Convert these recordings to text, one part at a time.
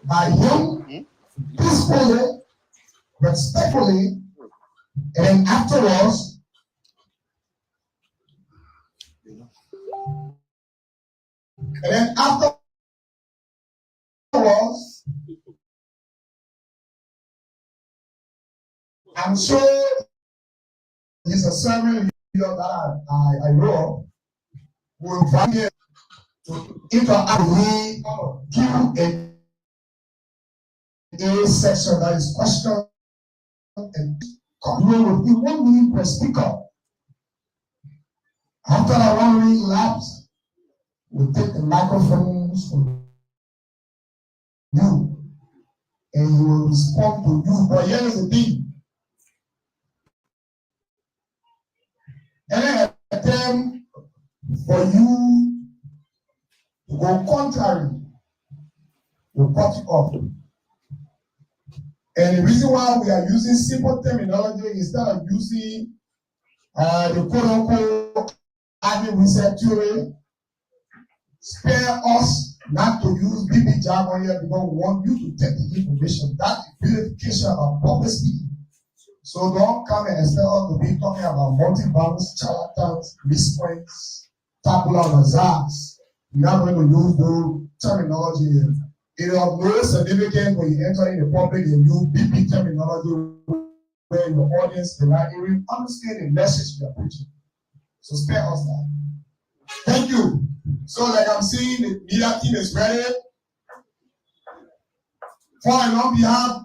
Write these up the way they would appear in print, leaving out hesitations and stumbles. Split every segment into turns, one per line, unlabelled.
by him peacefully, respectfully, and then afterwards, I'm sure he's a servant leader that I know will invite him to interact with me, give a section that is question and continue with 1 minute per speaker. After that 1 minute lapse, we'll take the microphones from you and he will respond to you. But here is the thing. Any attempt for you to go contrary, we'll cut it off. And the reason why we are using simple terminology instead of using the quote-unquote admin research theory, spare us not to use BB jargon here because we want you to take the information. That's the purification of public speaking. So don't come and expect us to be talking about multi-banks, charlatans, mispoints, tabula rasas. We're not going to use those terminology here. It is of no significance when you enter in the public and use BP terminology where your audience will not even understand the message you are preaching. So spare us that. Thank you. So like I'm seeing, the media team is ready. For and on behalf,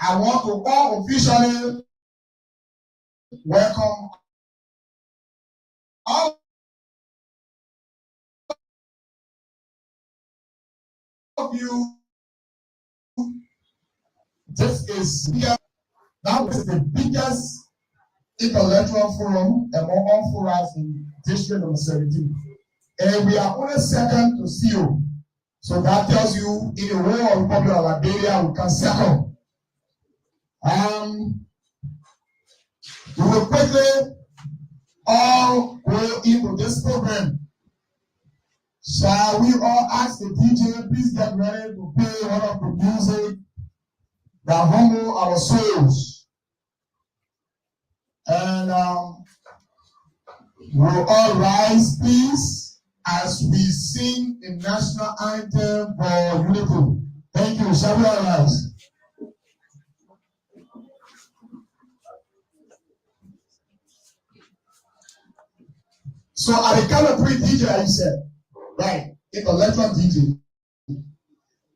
I want to all officially welcome all of you. This is the biggest intellectual forum among all forums in district number 17. And we are only second to CEO. So that tells you in the whole Republic of Liberia we can second. We will quickly all go into this program. Shall we all ask the DJ, please get ready to play one of the music that humble our souls. And we'll all rise, please, as we sing the national anthem for unity. Thank you. Shall we all rise? So at the count of 3, DJ, you said, right, intellectual DJ.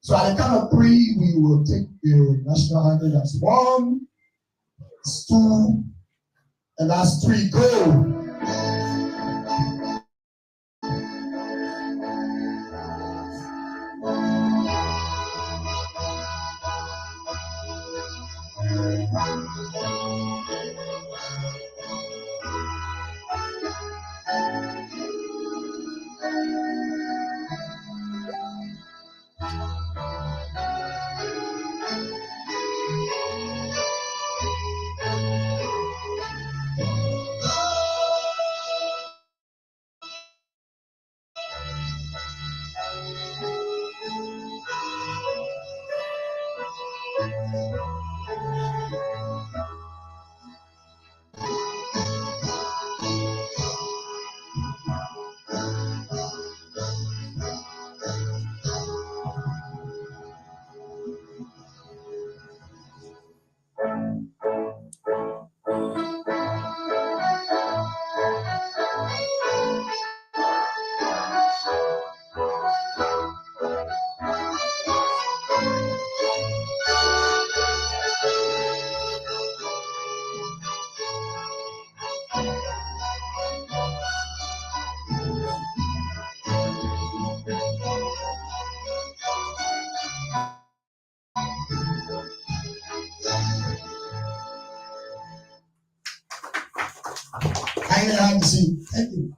So at the count of 3, we will take the national anthem. That's 1, 2, and that's 3. Go. Thank you.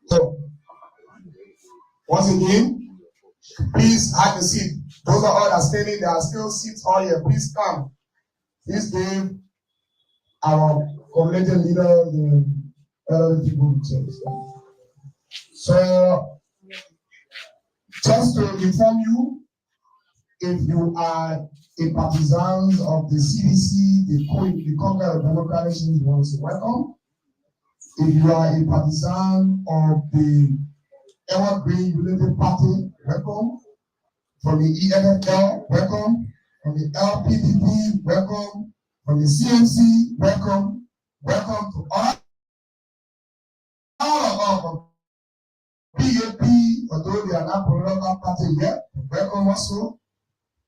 So, once again, please have a seat. Those are all that are standing, there are still seats all here. Please come. Please give our community leader elderly people with chairs. So, just to inform you, if you are a partisan of the CDC, the Congress of Democratic Nations, you want to say welcome. If you are a partisan of the Evergreen United Party, welcome. From the EFFL, welcome. From the LPPP, welcome. From the CNC, welcome. Welcome to all of PAP, although they are not political party yet, welcome also.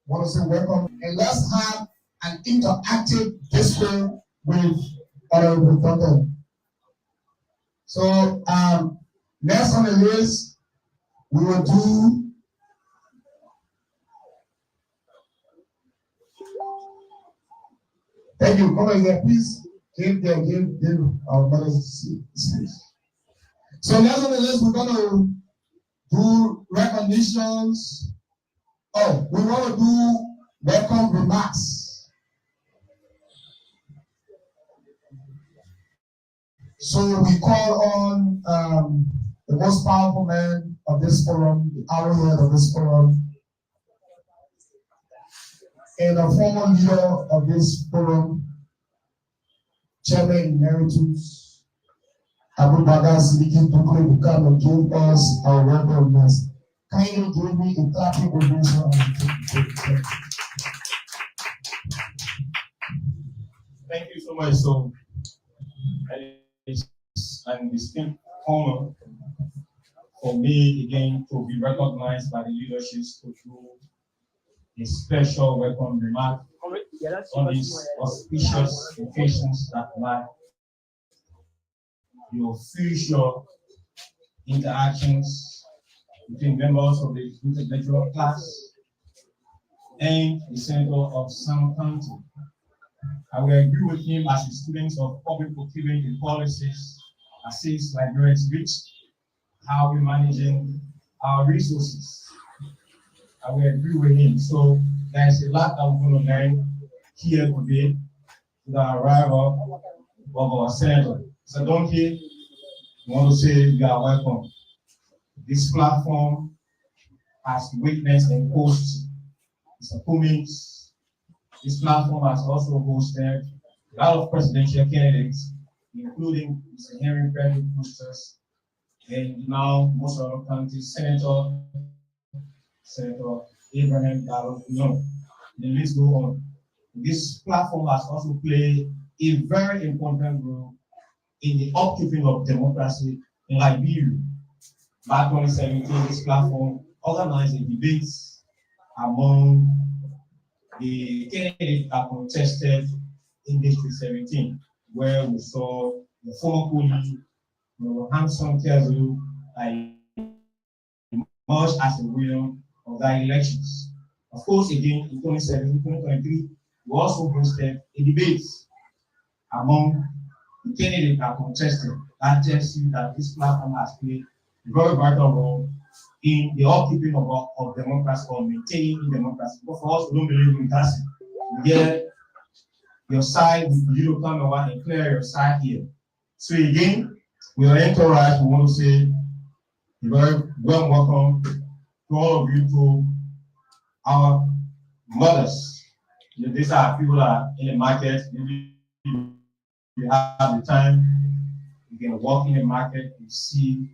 Want to say welcome. And let's have an interactive disco with Honorable Duncan. So, next on the list, we will do thank you. Come here, please. Give our brothers speech. So next on the list, we're gonna do recognitions. Oh, we want to do welcome remarks. So we call on the most powerful man of this forum, the arrowhead of this forum, and a former leader of this forum, Chairman Emeritus Abu Bakr Siddiqui Duncan, to come and give us our welcomeness. Can you give me a clapping ovation?
Thank you so much. So, it's an distinct honor for me again to be recognized by the leadership to do a special welcome remark on these auspicious occasions that mark the official interactions between members of the intellectual class and the Senator of some County. I will agree with him as a student of public procurement and policies, assist Liberians reach how we're managing our resources. I will agree with him. So there's a lot that we're going to learn here today with the arrival of our Senator. So Duncan, I want to say you are welcome. This platform has witnessed and hosted disappointments. This platform has also hosted a lot of presidential candidates, including Mr. Henry Frederick Boosters, and now most of our country's Senator Abraham Gallo. The list go on. This platform has also played a very important role in the upkeeping of democracy in Liberia. Back in 2017, this platform organized a debate among the candidates that contested in District 17, where we saw the former colleague, Hanson Kezu, emerged as a winner of that elections. Of course, again, in 2017, 2023, we also hosted a debate among the candidates that contested. That just see that this platform has played a very vital role in the upkeeping of democracy or maintaining democracy. But for us who don't believe in that, you get your side, you come over and clear your side here. So again, with our entourage, we want to say a very warm welcome to all of you, to our mothers. These are people that are in the market. Maybe you have the time, you can walk in the market and see,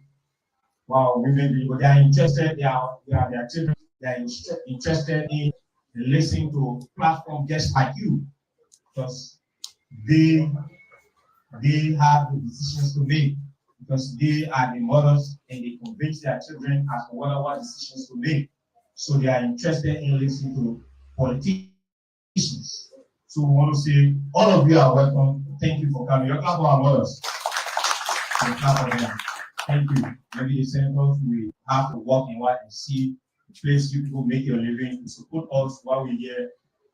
wow, women, but they are interested, they are their children, they are interested in listening to platform just like you, because they have the decisions to make, because they are the mothers and they convince their children as to what decisions to make. So they are interested in listening to politicians. So we want to say, all of you are welcome. Thank you for coming. Your clap for our mothers. Thank you. Maybe the senators will have to walk in white and see the place you people make your living to support us while we're here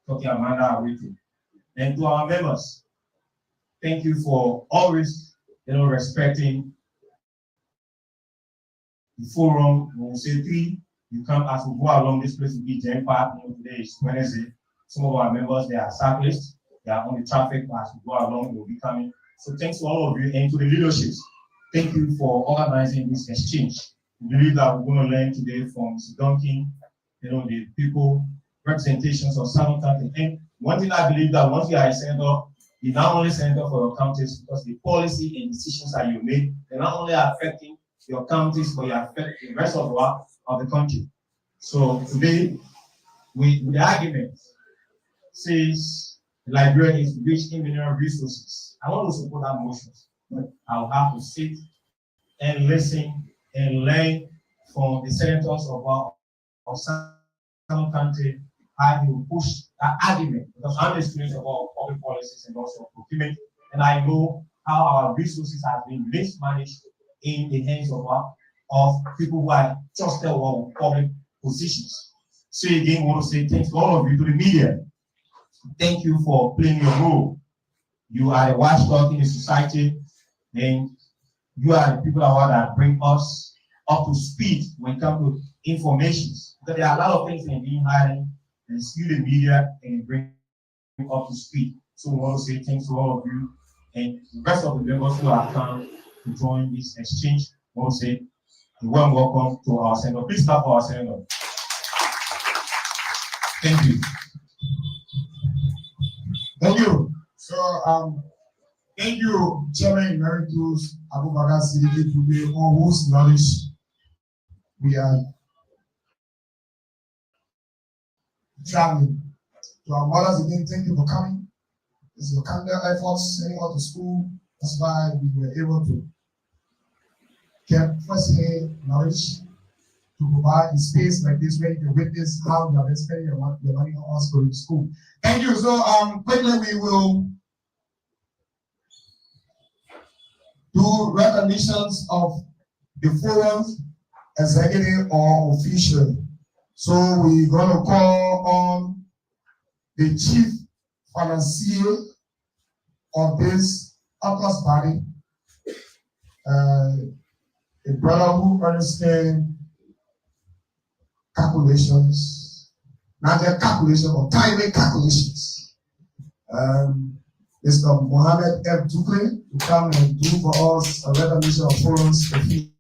talking Amanda are waiting. And to our members, thank you for always, respecting the forum. When we say 3, you come as we go along this place to be Jam Park. Today is Wednesday. Some of our members, they are cyclists. They are on the traffic as we go along, they will be coming. So thanks to all of you and to the leaderships Thank you for organizing this exchange. We believe that we're going to learn today from Mr. Duncan, the people, representations of Southern County. And one thing I believe that once you are a senator, you not only senator for your counties, because the policy and decisions that you make, they're not only affecting your counties, but you affect the rest of the country. So today, with the argument, says Liberia is rich in mineral resources. I want to support that motion, but I'll have to sit and listen and learn from the senators of some country how they will push that argument, because I'm a student about public policies and also procurement, and I know how our resources have been mismanaged in the hands of people who are trusted with public positions. So again, I want to say thanks to all of you, to the media. Thank you for playing your role. You are a watchdog in the society, and you are the people that bring us up to speed when it comes to information. Because there are a lot of things that are being hidden, and you, the media, and bring up to speed. So we want to say thanks to all of you, and the rest of the members who have come to join this exchange. We want to say a warm welcome to our senator. Please clap for our senator. Thank you.
Thank you. So, thank you, Chairman Emeritus Abubakar Siddiqui, today, on whose knowledge we are traveling. To our mothers again, thank you for coming. It's your kind efforts sending out to school. That's why we were able to get first-hand knowledge to provide a space like this where you can witness how you are spending your money on us going to school. Thank you. So quickly we will do recognitions of the forum's executive or official. So we're going to call on the chief financier of this August body, a brother who understands calculations, not just calculations, but timing calculations. Mr. Mohammed F. Dukle to come and do for us a recognition of forums. Thank you.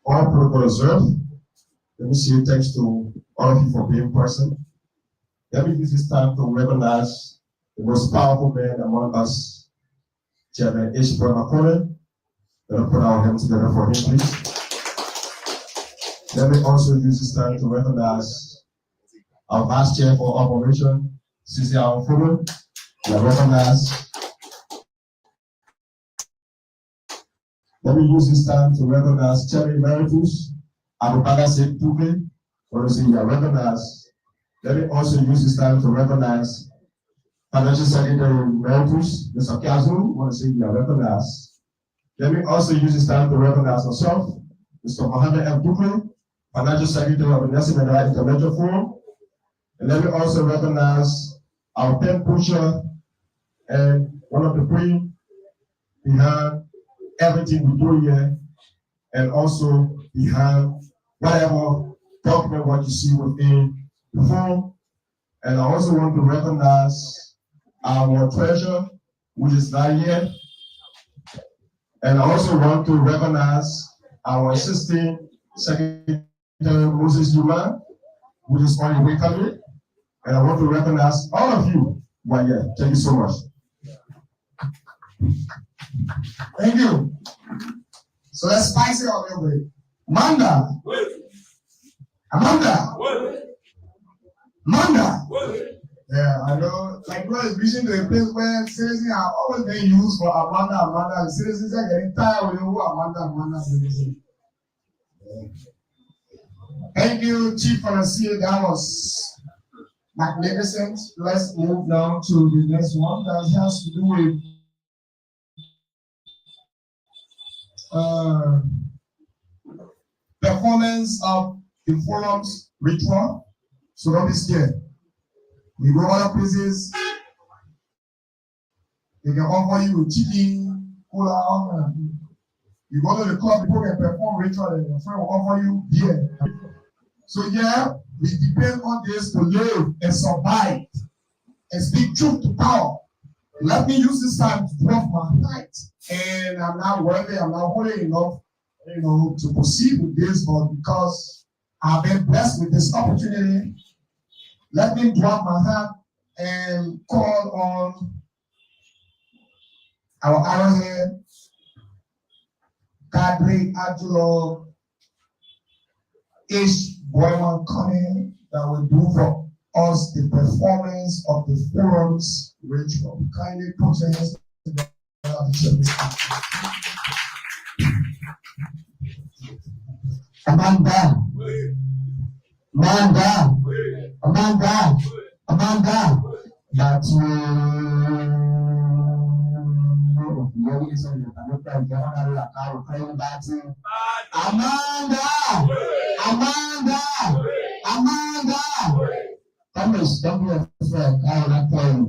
All protocol observed. Let me say thanks to all of you for being present. Let me use this time to recognize the most powerful man among us, Chairman H. Makone. Let us put our hands together for him, please. Let me also use this time to recognize our Vice Chair for Operation, Sisi Aofono. Let me use this time to recognize Chairman Emeritus Abubakar Siddiqui. Want to say you are recognized. Let me also use this time to recognize Financial Secretary Emeritus, Mr. Kazu. Want to say you are recognized. Let me also use this time to recognize myself, Mr. Mohammed F. Dukle, Financial Secretary of the Nelson Mandela International Forum. And let me also recognize our pen pusher and one of the three behind everything we do here, and also behind whatever document what you see within the forum. And I also want to recognize our treasurer, which is not here. And I also want to recognize our assistant secretary, Moses Yuma, which is on the way coming. And I want to recognize all of you who are here. Thank you so much.
Thank you. So let's spice it up a little bit. Amanda. Yeah, I know. Like, God is reaching to a place where citizens are always being used for Amanda. The citizens are getting tired with who Amanda citizens. Thank you, Chief Financier. That was magnificent. Let's move now to the next one that has to do with performance of the forum's ritual. So don't be scared. We go other places, they can offer you chicken, cola. You go to the club, people can perform ritual, and your friend will offer you beer. So yeah, we depend on this to live and survive and speak truth to power. Let me use this time to drop my height. And I'm not worthy, I'm not holy enough, to proceed with this, but because I've been blessed with this opportunity, let me drop my hat and call on our arrowhead, Kadri Ajulo, Ish Boyman Cunning, that will do for us the performance of the forum's ritual. Kindly put your hands together.
Amanda, that Amanda, Thomas, don't be afraid, I will not tell you.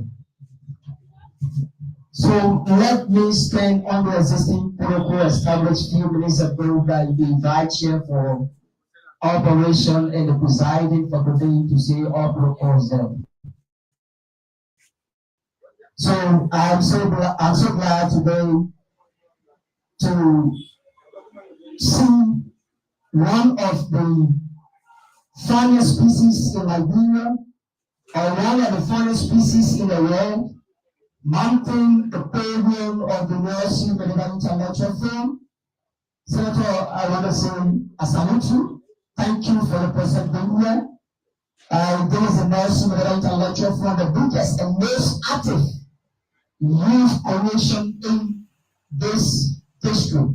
So let me stand on the existing protocol established few minutes ago that you invite here for operation and the presiding faculty to say all protocols there. So I'm so glad today to see one of the funniest species in Liberia, or one of the funniest species in the world, mounting the podium of the Nursery Medical Intellectual Forum. Senator, I want to say a salute you. Thank you for the present being here. There is a Nursery Medical Intellectual Forum, the biggest and most active youth coalition in this district.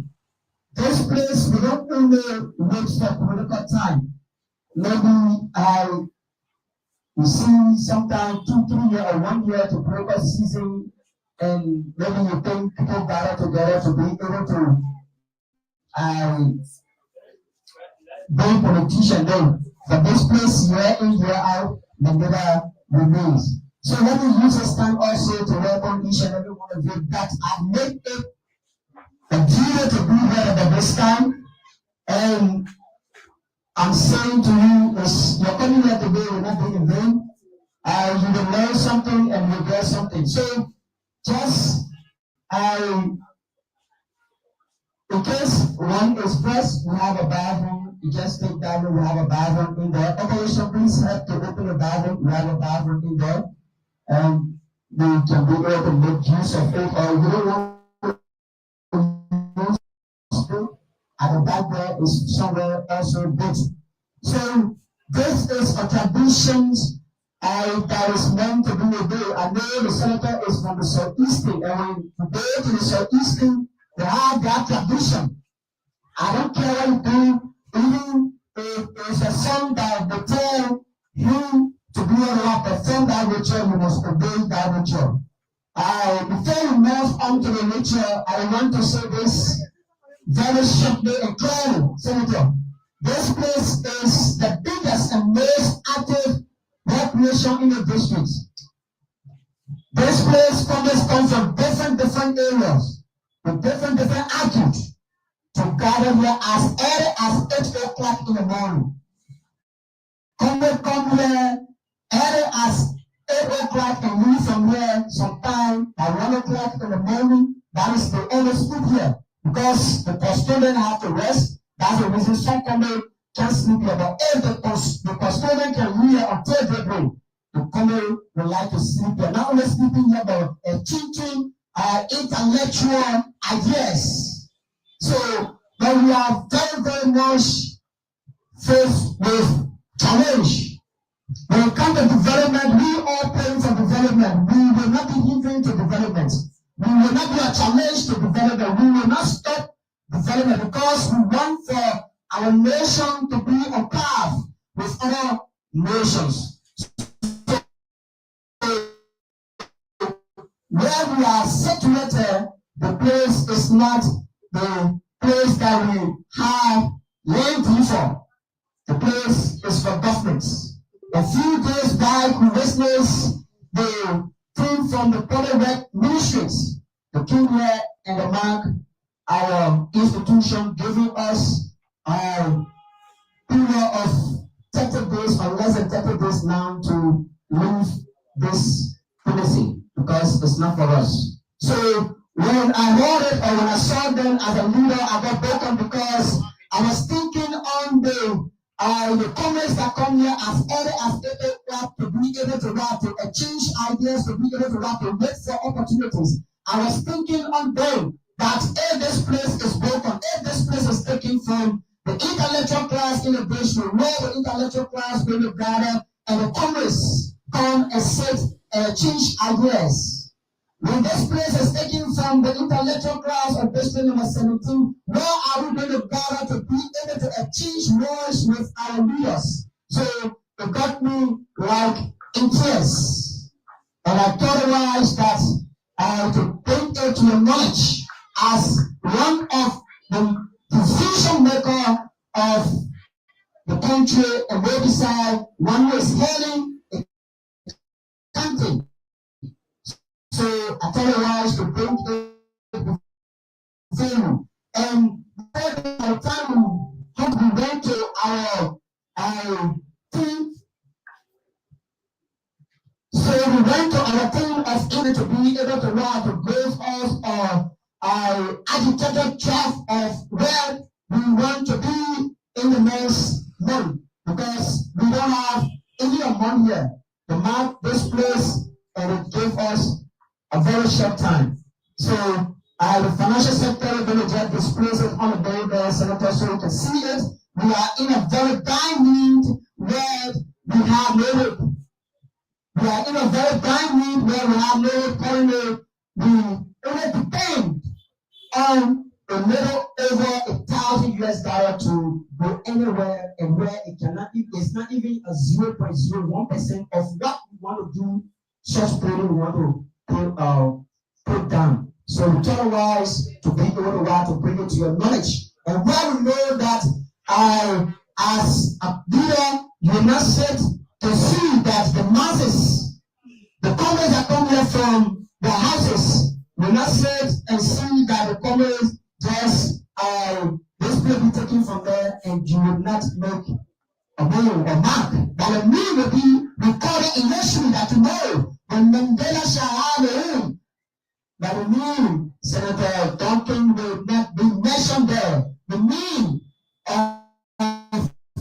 This place, we don't only wait for political time. Maybe we see sometimes 2-3 years or 1 year to political season, and maybe you think people gather together to be able to be politician then. But this place, year in, year out, the never remains. So let me use this time also to welcome each and every one of you that have made it a duty to be here at this time. And I'm saying to you, you're coming here today will not be in vain. You will learn something and you'll get something. So just in case one is pressed, we have a bathroom. You just take that room, we have a bathroom in there. Operation, please help to open the bathroom. We have a bathroom in there. And we can be able to make use of it. Or you don't want to use it, and the back there is somewhere also built. So this is a tradition that is meant to be a day. I know the senator is from the southeastern, and when you go to the southeastern, they have their tradition. I don't care what you do, even if it's a song that they tell you to be able to perform that ritual, you must obey that ritual. Before we move on to the ritual, I want to say this very shortly and clearly, Senator. This place is the biggest and most active recreation in the district. This place comes from different areas, with different attitudes, to gather here as early as 8 o'clock in the morning. Come here early as 8 o'clock and leave from here sometime by 1 o'clock in the morning. That is the only sleep here. Because the custodian have to rest. That's the reason some come can't sleep here. But if the custodian can leave here until daybreak, the come would like to sleep here. Not only sleeping here, but teaching intellectual ideas. So, but we are very much faced with challenge. When it comes to development, we all pray for development. We will not be hindering to development. We will not be a challenge to development. We will not stop development because we want for our nation to be on par with other nations. Where we are situated, the place is not the place that we have land for. The place is for governments. A few days back, we witnessed the team from the public ministries. The king here and the mark, our institution, giving us a period of 30 days or less than 30 days now to leave this place. policy because it's not for us. So when I heard it or when I saw them as a leader, I got broken because I was thinking on the comments that come here as early as 8 o'clock to be able to write, to exchange ideas, to be able to write, to wait for opportunities. I was thinking on them that if this place is broken, if this place is taken from the intellectual class innovation, where the intellectual class will gather and the Congress come and sit and change ideas. When this place is taken from the intellectual class of district number 17, where are we going to gather to be able to exchange words with our leaders? So it got me like in tears. And I thought wise that to bring it to your knowledge as one of the decision maker of the country and where beside one who is hailing a country. So I thought it wise to bring it before you. And by the time we went to our team, so we went to our team of able to be able to write to give us our agitated draft of where we want to be in the next month because we don't have any money here to mark this place and it gave us a very short time. So the financial sector is going to get this place on the day there, Senator, so you can see it. We are in a very dire need where we have no hope. We are in a very dire need where we have no currently. We only depend on a little over $1,000 to go anywhere and where it cannot. It's not even a 0.01% of what we want to do. Such trading we want to put down. So we tell wise to be able to bring it to your knowledge. And where we know that as a leader, you will not sit to see that the masses, the comrades that come here from their houses, will not sit and see that the comrades just this will be taken from there and you will not make a name or mark. But the name will be recorded in history that tomorrow when Mandela shall have a home, that the name Senator Duncan will not be mentioned there. The name of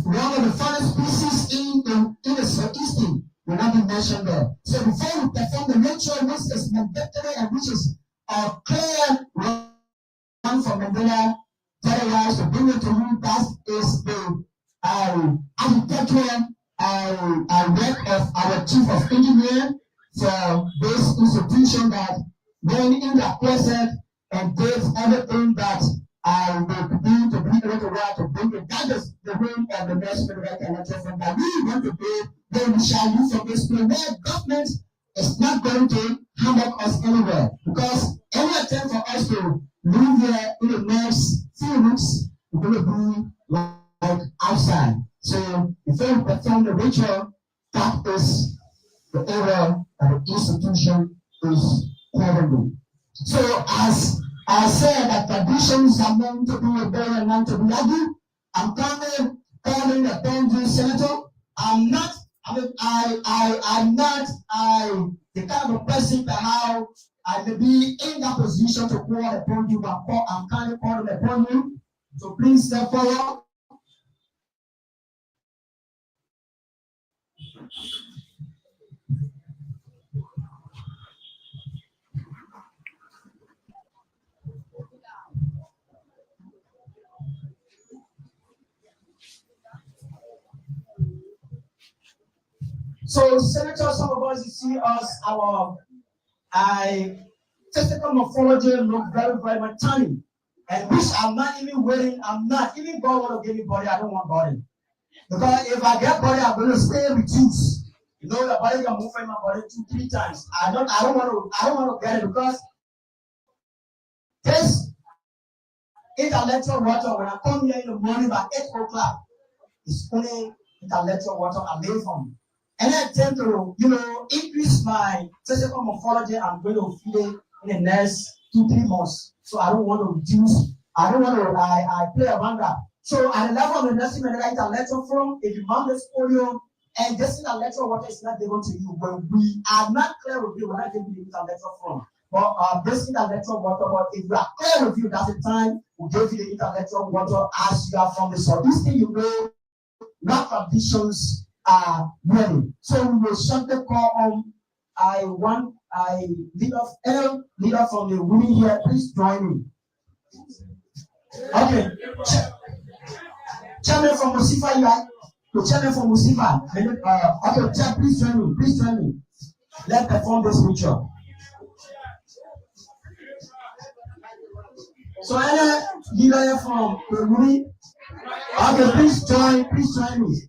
one of the finest species in the southeastern will not be mentioned there. So before we perform the ritual, which is mandatory and which is a clear one for Mandela, otherwise to bring it to you, that is the architectural work of our chief of engineer for this institution that when in the closet and did everything that I will do to bring it to work to bring it. That is the room of the next right election that we want to do, then we shall use from this place where government is not going to hammer us anywhere. Because any attempt for us to live here in the next few weeks, we're going to be like outside. So before we perform the ritual, that is the area that the institution is covering. So as I said that traditions are meant to be obeyed and not to be argued, I'm calling upon you, Senator. I'm not the kind of person that how I may be in that position to call upon you, but I'm kind of calling upon you. So please step forward. So, Senator, some of us, you see us, our technical morphology look very, very much tiny. And which I'm not even willing, I'm not. Even God want to give me body, I don't want body. Because if I get body, I'm going to stay reduced. You know, the body can move in my body 2-3 times. I don't want to get it because this intellectual water, when I come here in the morning by 8 o'clock, it's only intellectual water away from me. And I tend to, increase my physical morphology. I'm going to feel it in the next 2-3 months. So I don't want to reduce. I play around that. So at the level of the nursing and intellectual forum, if you mount this podium, And this intellectual water is not given to you. When we are not clear with you, we're not giving you intellectual from. But this intellectual water, but if we are clear with you, that's the time we give you the intellectual water as you are from the source. This thing you know what conditions are ready. So we will shortly call I lead off from the women here. Please join me. Okay. Chairman from Musifa, you are the chairman from Musifa. Okay, chair, please join me. Please join me. Let's perform this ritual. So any leader from the women, okay, please join me.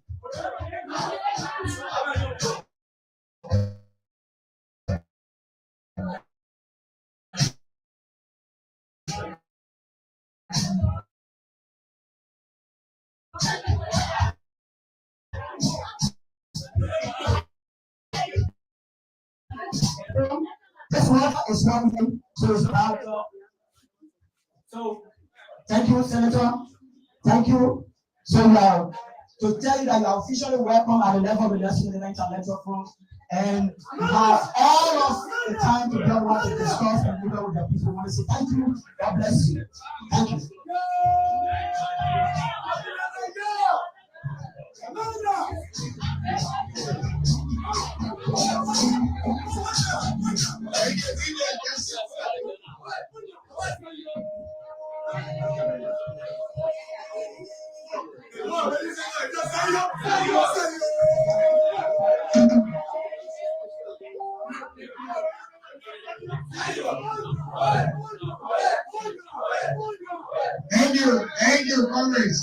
This one is one thing, so it's about. So, thank you, Senator. Thank you. So now, to tell you that you are officially welcome at the level of the National Intellectual Forum, and you have all of the time to get what to discuss and leave with the people. I want to say thank you. God bless you. Thank you.
Thank you, Congress.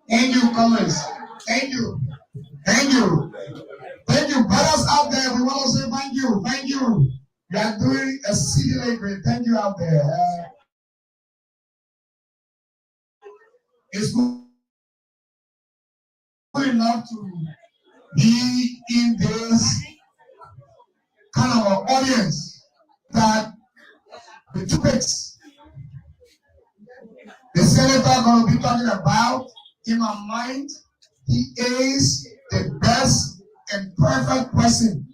Thank you, Congress. Thank you, brothers out there. We want to say thank you. You are doing exceedingly great. Thank you out there. It's good enough to be in this kind of an audience that the topics the senator going to be talking about, in my mind, he is the best and perfect person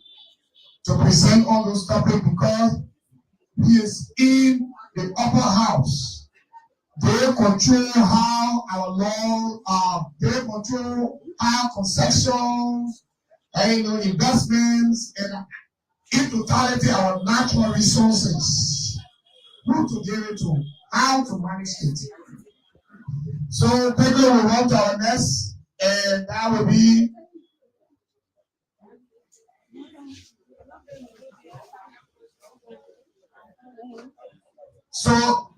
to present on those topics because he is in the upper house. They control how our law, they control how concessions, investments, and in totality our natural resources. Who to give it to, how to manage it. So quickly we want to our next, and that will be so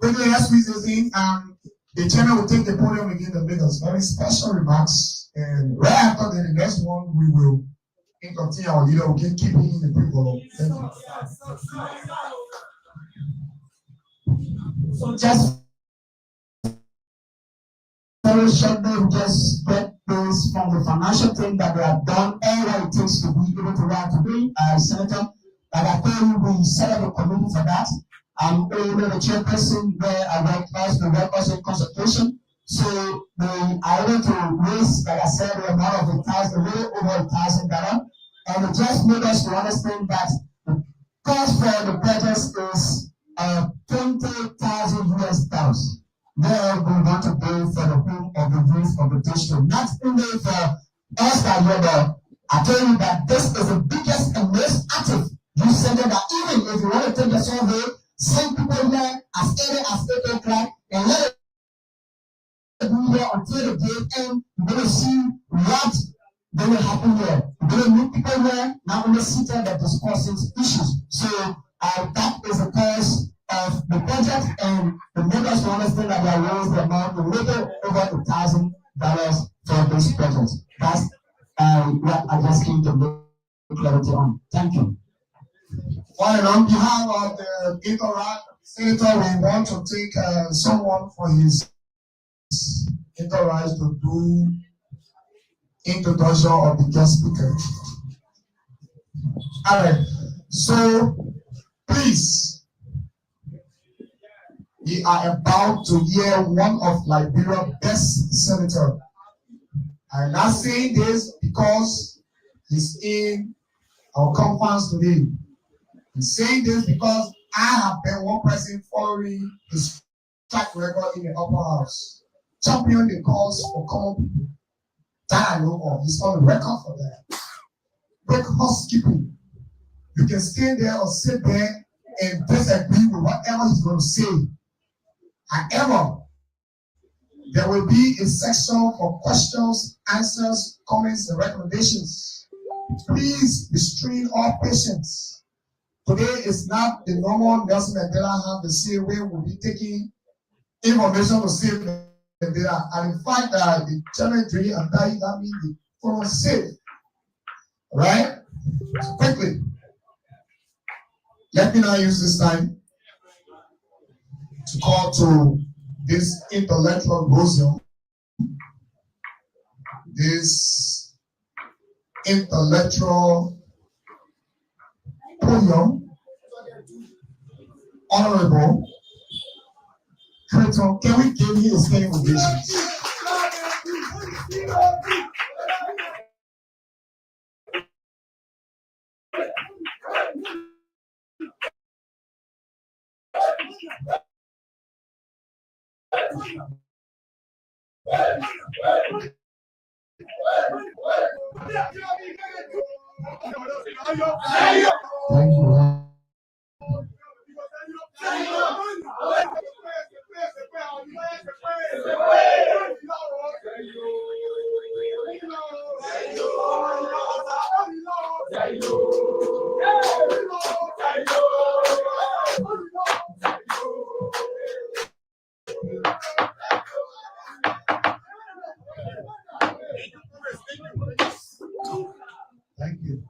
quickly let's squeeze this in. The chairman will take the podium again to make us very special remarks, and right after the next one we will continue our leader. We can keep hitting the people. Thank you.
So just very shortly, we just get this from the financial team that they have done all what it takes to be able to run today. Senator, like I told you, we set up a committee for that. I'm only the chairperson where I work first, we work also in consultation. So we are able to raise, like I said, the amount of a little over $1,000. And it just made us to understand that the cost for the project is $20,000 US. There we want to pay for the home of the youth of the district, not only for us that we're there. I tell you that this is the biggest and most active youth center that even if you want to take the survey, send people there as early as 8 o'clock and let it be here until the day end. You're going to see what going to happen here. You're going to meet people there, not only seated but discussing issues. So that is the cause of the project, and the members to understand that they are raised the amount to little over $1,000 for this project. That's what I just came to make clarity on. Thank you.
Well, and on behalf of the Interact Senator, we want to take someone for his Interact to do introduction of the guest speaker. All right. So, please. We are about to hear one of Liberia's best senators. I'm not saying this because he's in our conference today. I'm saying this because I have been one person following his track record in the upper house. Champion the cause for common people. That I know of. He's on the record for that. Break housekeeping. You can stand there or sit there and disagree with whatever he's going to say. However, there will be a section for questions, answers, comments, and recommendations. Please restrain all patience. Today is not the normal Nelson Mandela have the say where we'll be taking information to save Mandela. And in fact, the chairman Dre and Dai got me the forum safe. Right? So quickly, let me now use this time to call to this intellectual museum, this intellectual podium, honorable Creighton. Can we give you a standing ovation? Thank you. Thank you.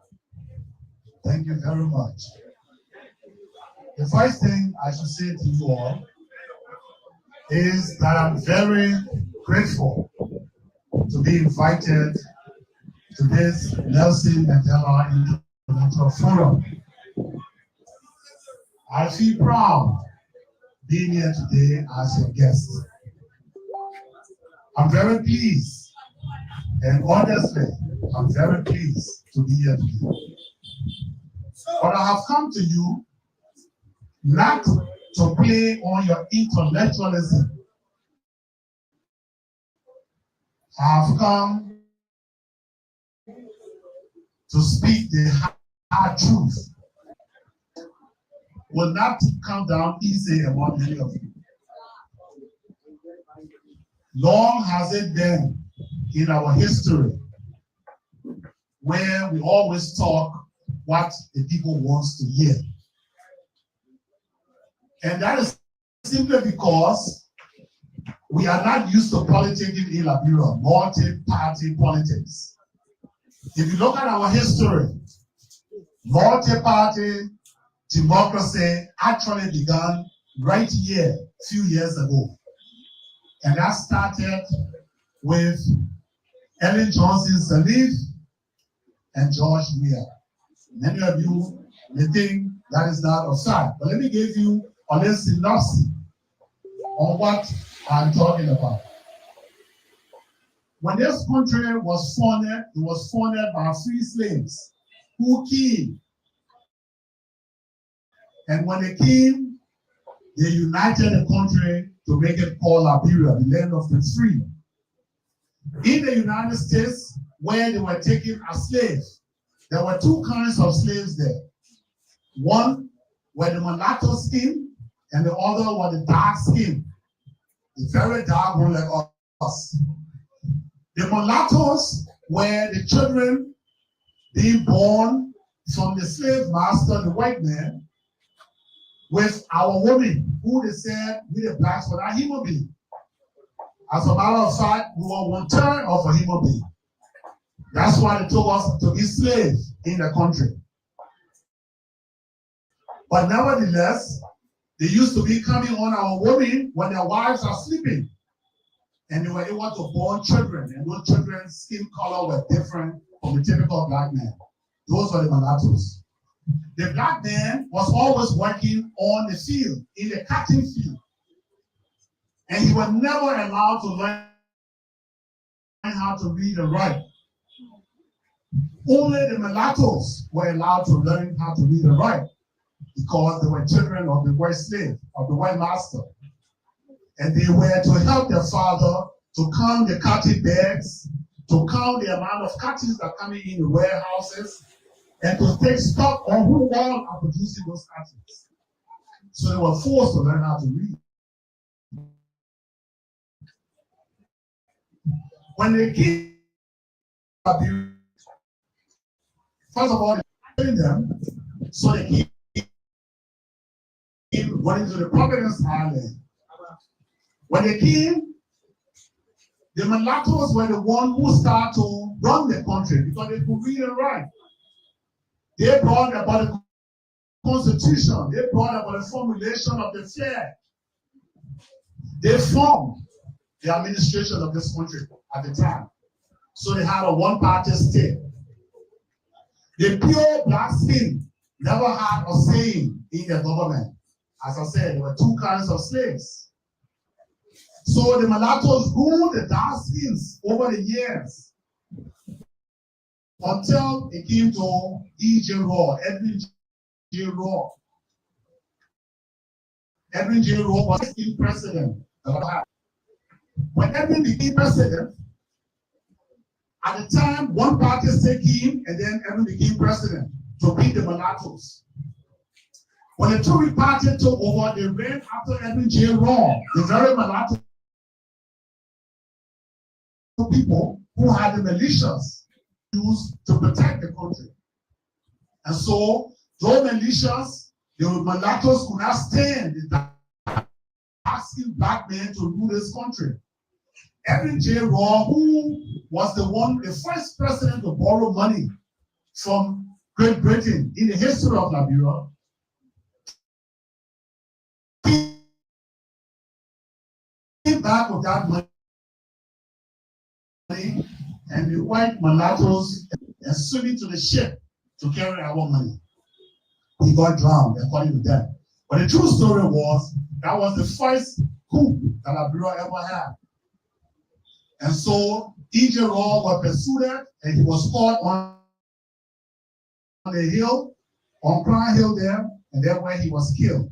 Thank you very much. The first thing I should say to you all is that I'm very grateful to be invited to this Nelson Mandela Intellectual Forum. I feel proud being here today as your guest. I'm very pleased, and honestly, I'm very pleased to be here today. But I have come to you not to play on your intellectualism. I have come to speak the hard truth. Will not come down easy among many of you. Long has it been in our history where we always talk what the people wants to hear. And that is simply because we are not used to politicking in Liberia, multi-party politics. If you look at our history, multi-party democracy actually began right here a few years ago. And that started with Ellen Johnson Sirleaf and George Weah. Many of you may think that is not of sight, but let me give you a little synopsis on what I'm talking about. When this country was founded, it was founded by free slaves who came. And when they came, they united the country to make it called Liberia, the land of the free. In the United States, where they were taken as slaves, there were two kinds of slaves there. One were the mulatto skin, and the other were the dark skin, the very dark one like us. The mulattoes were the children being born from the slave master, the white man, with our women, who they said we the blacks were not human beings. As a matter of fact, we were 1/3 of a human being. That's why they took us to be slaves in the country. But nevertheless, they used to be coming on our women when their wives are sleeping. And they were able to born children, and those children's skin color were different from the typical black man. Those were the mulattoes. The black man was always working on the field, in the cotton field. And he was never allowed to learn how to read and write. Only the mulattoes were allowed to learn how to read and write because they were children of the white slave, of the white master. And they were to help their father to count the cattle bags, to count the amount of cattle that are coming in the warehouses, and to take stock on who all are producing those cattle. So they were forced to learn how to read. When they came, first of all, they trained them so they came went into the Providence Island. When they came, the mulattoes were the ones who started to run the country because they could read and write. They brought about the constitution. They brought about the formulation of the flag. They formed the administration of this country at the time. So they had a one-party state. The pure black skin never had a saying in the government. As I said, there were two kinds of slaves. So the mulattoes ruled the dark skins over the years until it came to E.J. Raw, Edwin J. Raw. Edwin J. Raw was the president. When Edwin became president, at the time, one party state came and then Edwin became president to beat the mulattoes. When the Tory party took over, they ran after Edwin J. Raw, the very mulatto people who had the militias used to protect the country. And so, those militias, the mulattoes could not stand asking black men to rule this country. Edwin J. Raw, who was the first president to borrow money from Great Britain in the history of Liberia, came back with that money, and the white mulattoes and swim into the ship to carry our money. He got drowned, according to them. But the true story was that was the first coup that Liberia ever had. And so E.J. Raw was pursued and he was caught on the hill, on Crown Hill there, and that's where he was killed.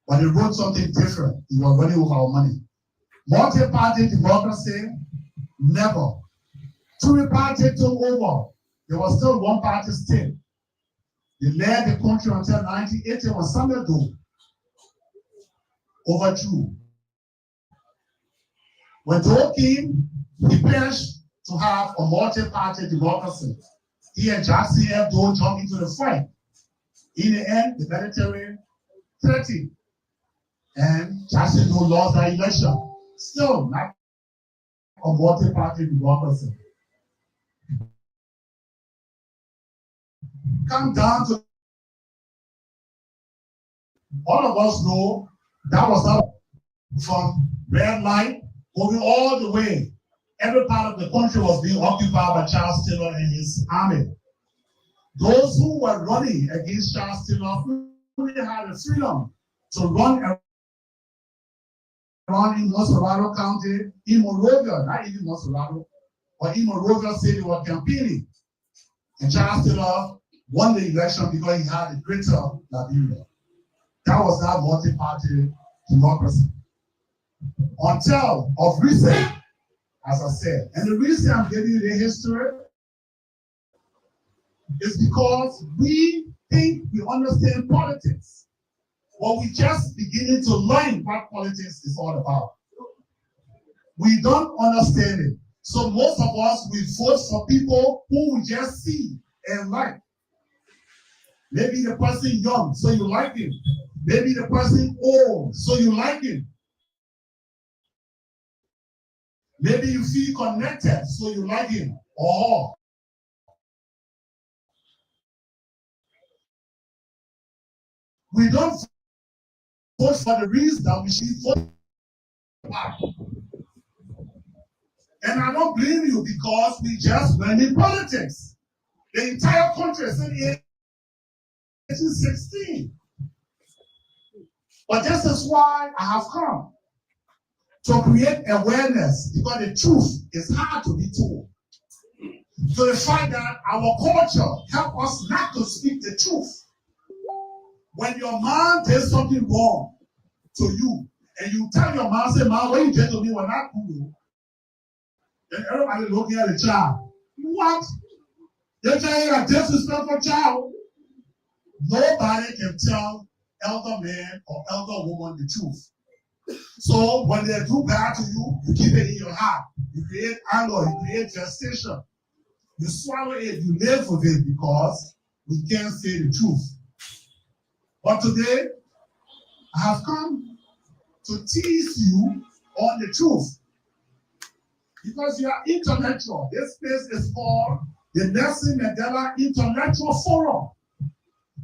But he wrote something different. He was running with our money. Multi-party democracy, never. Two-party took over. There was still one-party state. They led the country until 1980 when Samuel Doe overthrew. When Doe came, he pledged to have a multi-party democracy. He and Jackson F. Doe jumped into the fight. In the end, the military threatened, and Jackson Doe lost that election. Still not a multi-party democracy. Come down to all of us know that was not from red light going all the way. Every part of the country was being occupied by Charles Taylor and his army. Those who were running against Charles Taylor only had the freedom to run around in Monserrato County, in Monrovia, not even Monserrato, but in Monrovia City, they were campaigning. And Charles Taylor won the election because he had a greater Liberia. That was not multi-party democracy. Until of recent, as I said. And the reason I'm giving you the history is because we think we understand politics, but we just beginning to learn what politics is all about. We don't understand it. So most of us, we vote for people who we just see and like. Maybe the person young, so you like him. Maybe the person old, so you like him. Maybe you feel connected, so you like him or her. We don't vote for the reason that we should vote. And I don't blame you because we just went in politics. The entire country is in 1816. But this is why I have come. to create awareness, because the truth is hard to be told. So the fact that our culture helps us not to speak the truth. When your mom does something wrong to you, and you tell your mom, say, "Mom, what you did to me was not cool," then everybody looking at the child. What? You're telling a disrespectful child? Nobody can tell elder man or elder woman the truth. So when they do bad to you, you keep it in your heart. You create anger, you create gestation. You swallow it, you live with it because we can't say the truth. But today, I have come to tease you on the truth. Because you are intellectual. This place is called the Nelson Mandela Intellectual Forum.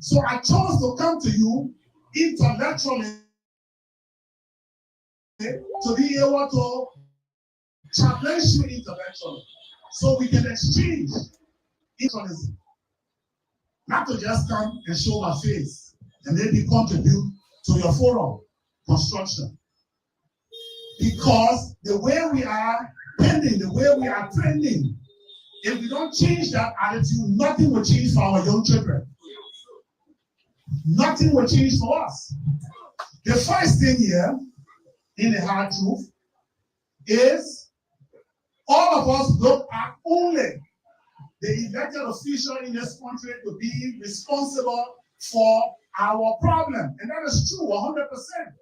So I chose to come to you intellectually to be able to challenge you intellectually so we can exchange intellectualism. Not to just come and show my face and maybe contribute to your forum construction. Because the way we are pending, the way we are trending, if we don't change that attitude, nothing will change for our young children. Nothing will change for us. The first thing here, in the hard truth, is all of us look at only the elected official in this country to be responsible for our problem. And that is true, 100%.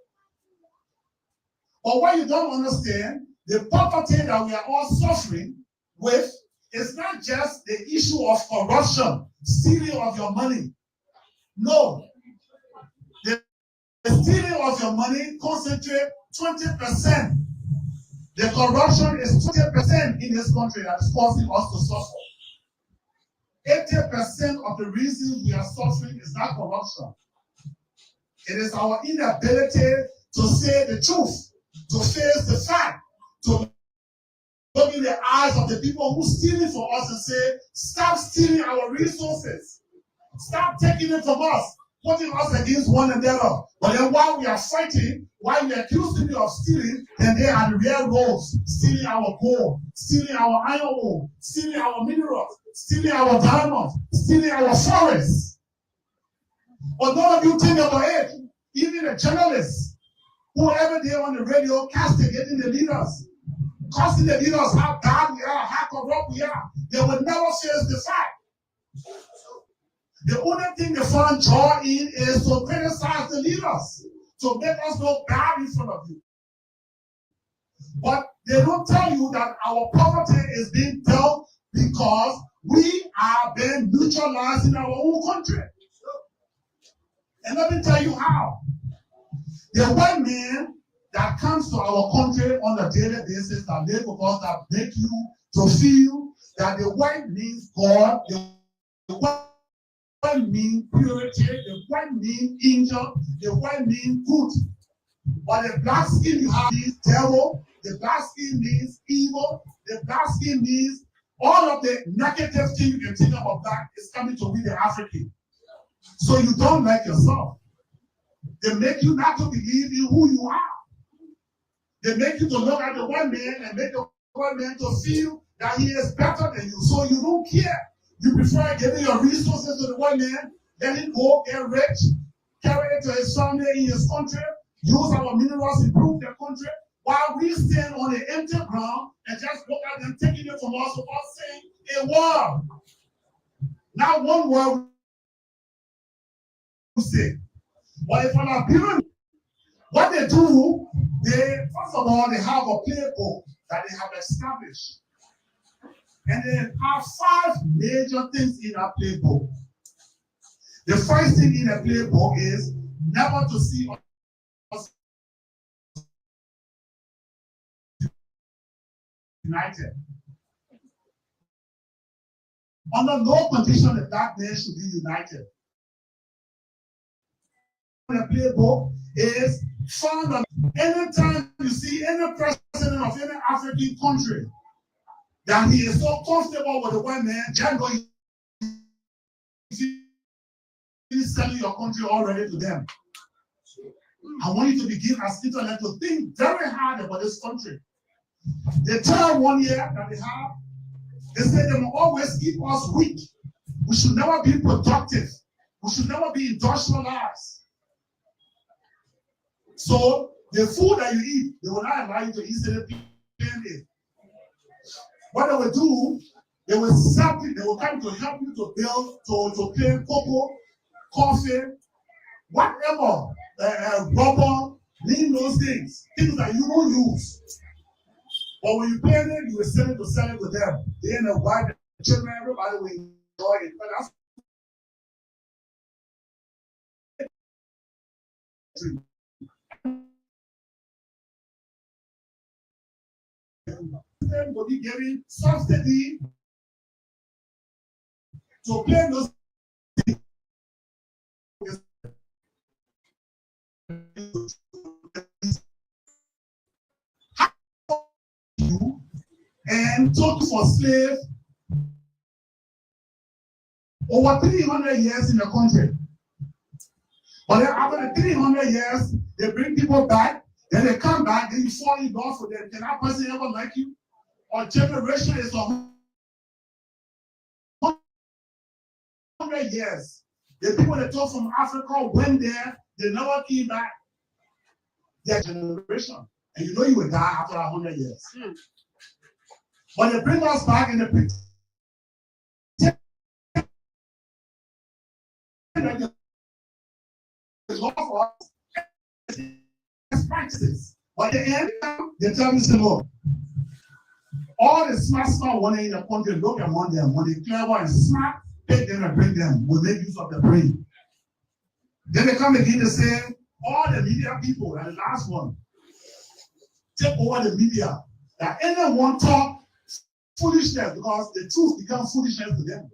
But what you don't understand, the poverty that we are all suffering with is not just the issue of corruption, stealing of your money. No. The stealing of your money concentrates 20%. The corruption is 20% in this country that is causing us to suffer. 80% of the reasons we are suffering is not corruption. It is our inability to say the truth, to face the fact, to look in the eyes of the people who steal it for us and say, stop stealing our resources. Stop taking it from us, putting us against one another. But then while we are fighting, while we accuse me of stealing, then they are the real rogues, stealing our gold, stealing our iron ore, stealing our minerals, stealing our diamonds, stealing our forests. But none of you think about it. Even the journalists, whoever they on the radio castigating the leaders, causing the leaders how bad we are, how corrupt we are, they will never face the fact. The only thing they find joy in is to criticize the leaders, to make us look bad in front of you. But they don't tell you that our poverty is being dealt because we are being neutralized in our own country. And let me tell you how. The white man that comes to our country on a daily basis, that live with us, that make you to feel that the white means God, the white means purity, the white means angel, the white means good. But the black skin you have means devil, the black skin means evil, the black skin means all of the negative things you can think about black is coming to be the African. So you don't like yourself. They make you not to believe in who you are. They make you to look at the white man and make the white man to feel that he is better than you. So you don't care. You prefer giving your resources to the white man, let him go, get rich, carry it to his family in his country, use our minerals, improve their country, while we stand on the empty ground and just look at them taking it from us without saying a word. Not one word we say. But if I'm appealing, what they do, first of all, they have a playbook that they have established. And there are 5 major things in our playbook. The first thing in the playbook is never to see us united. Under no condition the black man should be united. The playbook is found that anytime you see any president of any African country that he is so comfortable with the white man, just know he's selling your country already to them. I want you to begin as intellect to think very hard about this country. The third 1 year that they have, they say they will always keep us weak. We should never be productive. We should never be industrialized. So the food that you eat, they will not allow you to easily plan it. What they will do, they will come to help you to build, to plan cocoa, coffee, whatever, rubber, lean those things that you don't use. But when you plan it, you will sell it to them. They end up buying the children, everybody will enjoy it. But that's them will be giving subsidy to plan those things. And took for slave over 300 years in the country. But then after the 300 years, they bring people back, then they come back, then you fall in love with them. Can that person ever like you? Our generation is 100 years. The people that talk from Africa went there, they never came back. Their generation. And you know you will die after 100 years. But they bring us back and they pretend that the law for us is practices. But at the end, they tell me, Lord, all the smart one in the country look at one them. When they clever and smart, take them and bring them. Will make use of the brain. Then they come again to say, all the media people, and the last one, take over the media. That anyone talk foolishness, because the truth becomes foolishness to them.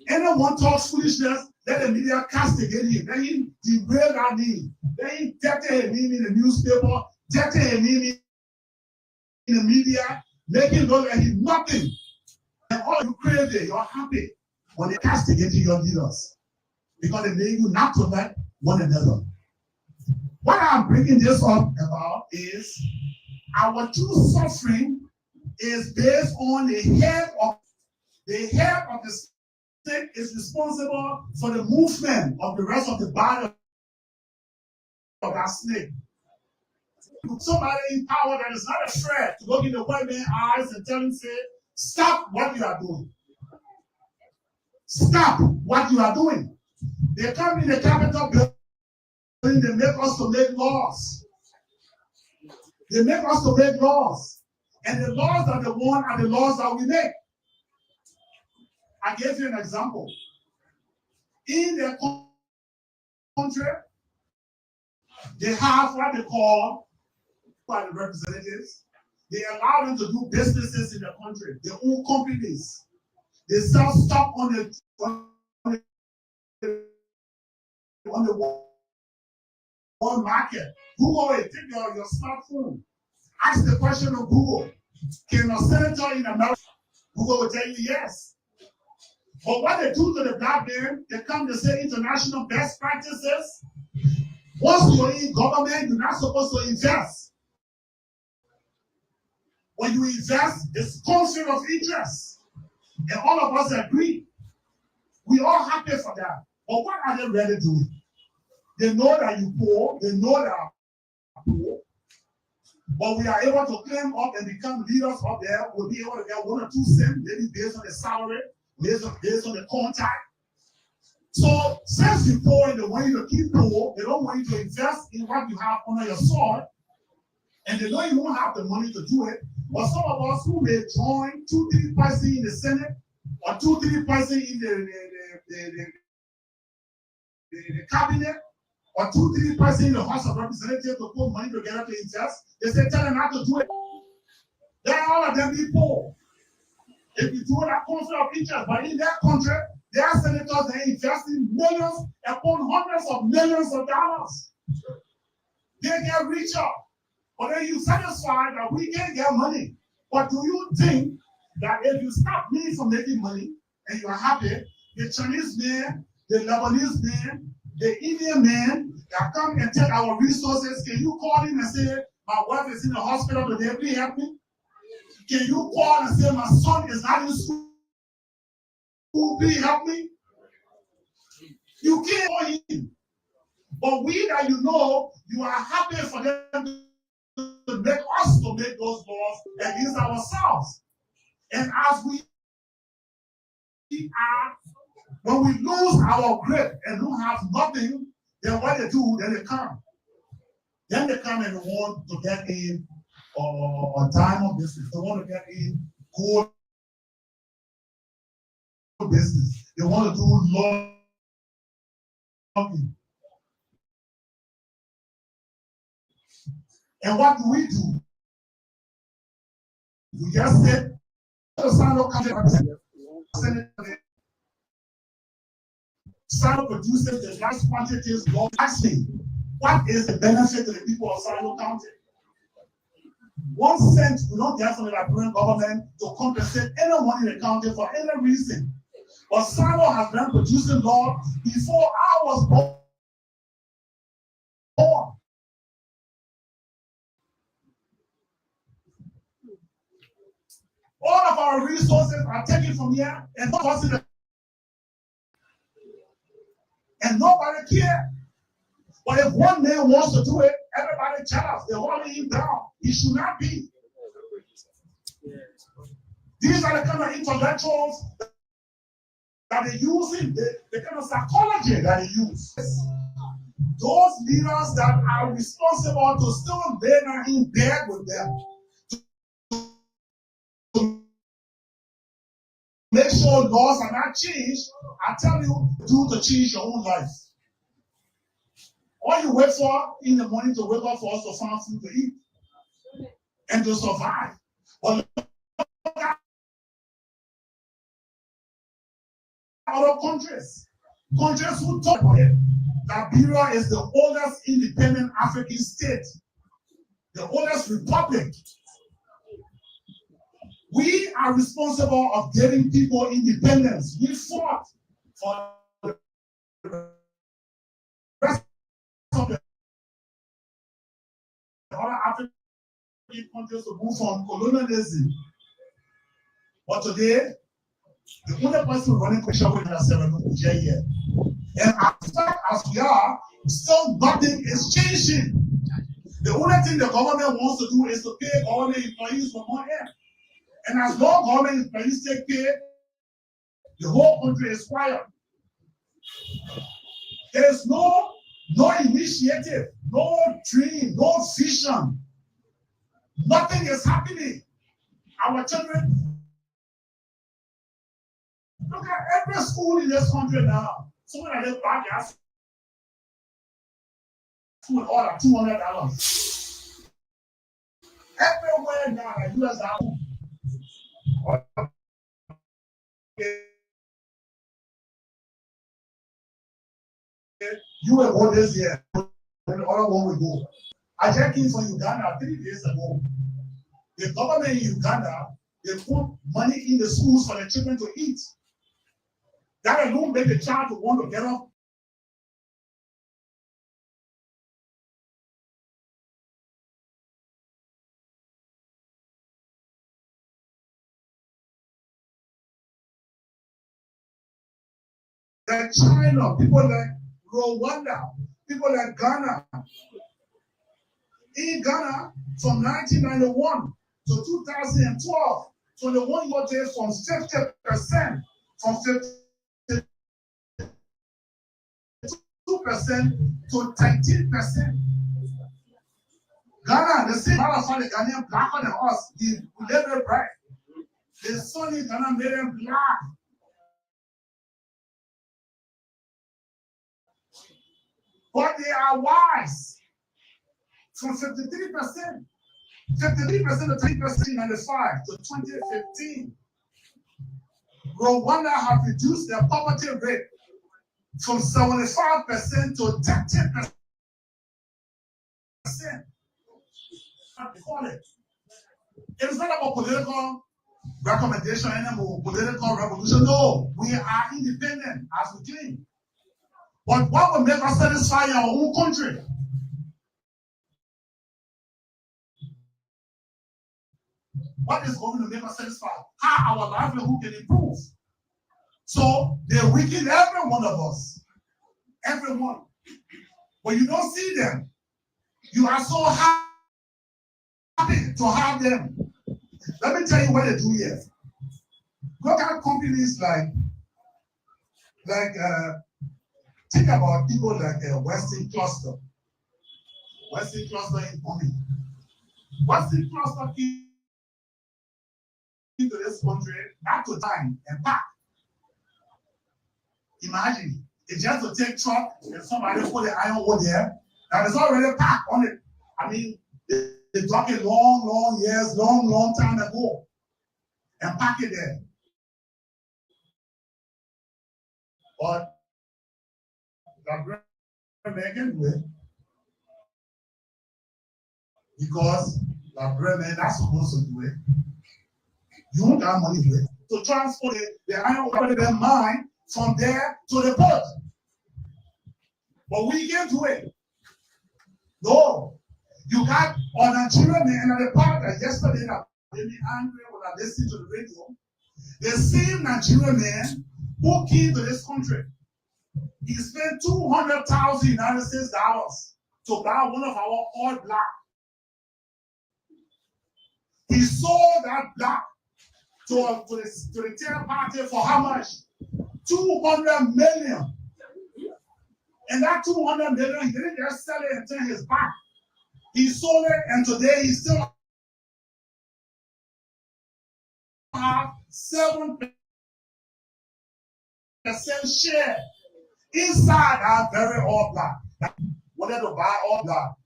Anyone talks foolishness, let the media castigate him. Then he derail that name. Then he dirty a name in the newspaper, dirty a name in the media, making look like he's nothing. And all you crazy, you're happy when they castigate your leaders. Because they make you not to like one another. What I'm bringing this up about is our true suffering is based on the head of the state is responsible for the movement of the rest of the body of that snake. Somebody in power that is not afraid to look in the white man's eyes and tell him, say, stop what you are doing. Stop what you are doing. They come in the Capitol building, they make us to make laws. They make us to make laws. And the laws that they want are the laws that we make. I gave you an example. In their country, they have what they call by the representatives. They allow them to do businesses in the country. They own companies. They sell stock on the world market. Google it. Take your smartphone. Ask the question of Google. Can a senator in America? Google will tell you yes. But what they do to the black man, they come to say international best practices. Once you're in government, you're not supposed to invest. When you invest, it's conflict of interest. And all of us agree. We all happy for that. But what are they really doing? They know that you're poor. They know that you're poor. But we are able to climb up and become leaders up there. We'll be able to get 1 or 2 cents, maybe based on the salary, based on the contact. So since you're poor and they want you to keep poor, they don't want you to invest in what you have under your sword. And they know you don't have the money to do it. But some of us who may join 2-3 persons in the Senate or 2-3 persons in the cabinet, or 2-3 persons in the House of Representatives to put money together to invest, they say, tell them how to do it. Then all of them be poor. If you do that conflict of interest, but in their country, their senators are investing millions upon hundreds of millions of dollars. They get richer. But then you satisfied that we can't get money. But do you think that if you stop me from making money and you are happy, the Chinese man, the Lebanese man, the Indian man that come and take our resources, can you call him and say, my wife is in the hospital today, please help me? Can you call and say, my son is not in school, please help me? You can't call him. But we that you know, you are happy for them to make us to make those laws against ourselves. And as we are, when we lose our grip and don't have nothing, then what they do, then they come. Then they come and want to get in on time of business. They want to get in gold business. They want to do long. And what do? We just said, Sano produces the large quantities of actually. What is the benefit to the people of Sano County? 1 cent will not get from the Liberian government to compensate anyone in the county for any reason. But Sano has been producing law before I was born. All of our resources are taken from here and nobody cares. But if one man wants to do it, everybody jealous. They're holding him down. He should not be. These are the kind of intellectuals that they use the kind of psychology that they use. Those leaders that are responsible to still lay in bed with them. To make sure laws are not changed, I tell you, do to change your own life. All you wait for in the morning to wake up for us to find food to eat and to survive. But other countries who talk about it, Liberia is the oldest independent African state, the oldest republic. We are responsible of giving people independence. We fought for the rest of the other African countries to move from colonialism. But today, the only person running question with us is here. And as far as we are, still nothing is changing. The only thing the government wants to do is to pay all the employees for more air. And as long as government employees take pay, the whole country is quiet. There is no initiative, no dream, no vision. Nothing is happening. Our children, look at every school in this country now. Someone at this back has school order $200. Everywhere now, the US are you will go this year, and the other one will go. I checked in from Uganda 3 days ago. The government in Uganda, they put money in the schools for the children to eat. That alone make the child to want to get up. Like China, people like Rwanda, people like Ghana. In Ghana, from 1991 to 2012, 21 years from 50%, from 52% to 13%. Ghana, the same matter for the Ghanaian blacker than us, we live it bright. The sun in Ghana made them black. But they are wise. From 53% to 3% in 95 to 2015. Rwanda have reduced their poverty rate from 75% to 30%. It's not about political recommendation anymore, political revolution. No, we are independent as we claim. But what will make us satisfy our own country? What is going to make us satisfied? How our livelihood can improve. So they weaken every one of us. Everyone. When you don't see them, you are so happy to have them. Let me tell you what they do here. Look at companies like think about people like Western Cluster. Western Cluster in Bumi. Western Cluster came into this country back to time and back. Imagine, it's just to take truck and somebody put the iron over there, and it's already packed on it. I mean, they took it long years, long time ago, and pack it there. But the American way, because the Bremen that's supposed to do it. You won't have money for it. To transport the iron over the mine from there to the port. But we can't do it. No. You got on Nigeria man and the part that yesterday that made me angry when I listened to the radio. The same Nigerian man who came to this country, he spent $200,000 United States dollars to buy one of our oil block. He sold that block to the third party for how much? $200 million. And that $200 million, he didn't just sell it and turn his back. He sold it, and today he still have 7% share inside our very oil block. Wanted to buy oil block.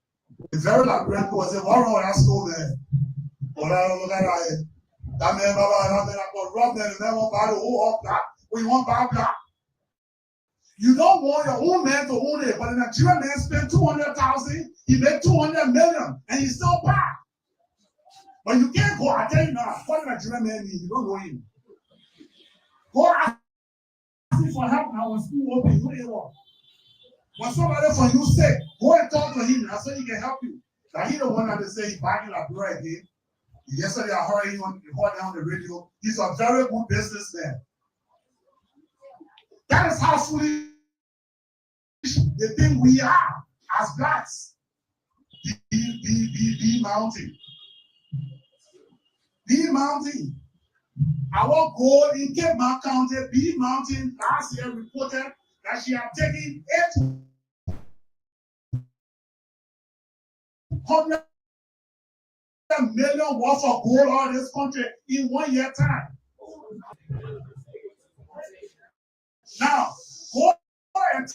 The very like Brent was saying, what wrong with that school man? That man, Baba, that man, rob them, and then won't buy the whole oil block. We won't buy block. You don't want your own man to own it, but the Nigerian man spent $200,000, he made $200 million, and he still back. But you can't go, I tell you now, what the Nigerian man means, you don't know him. Go ask him for help now when school open, you don't know. When somebody from you sick, go and talk to him now so he can help you. Now he the one that they say he's buying like bread again. Yesterday I heard him on the radio. He's a very good businessman. That is how foolish they think we are as blacks. Be mountain. Be mountain. Our goal in Cape Mount County, B Mountain last year reported that she had taken 800 million worth of gold out of this country in 1 year time. Now, go and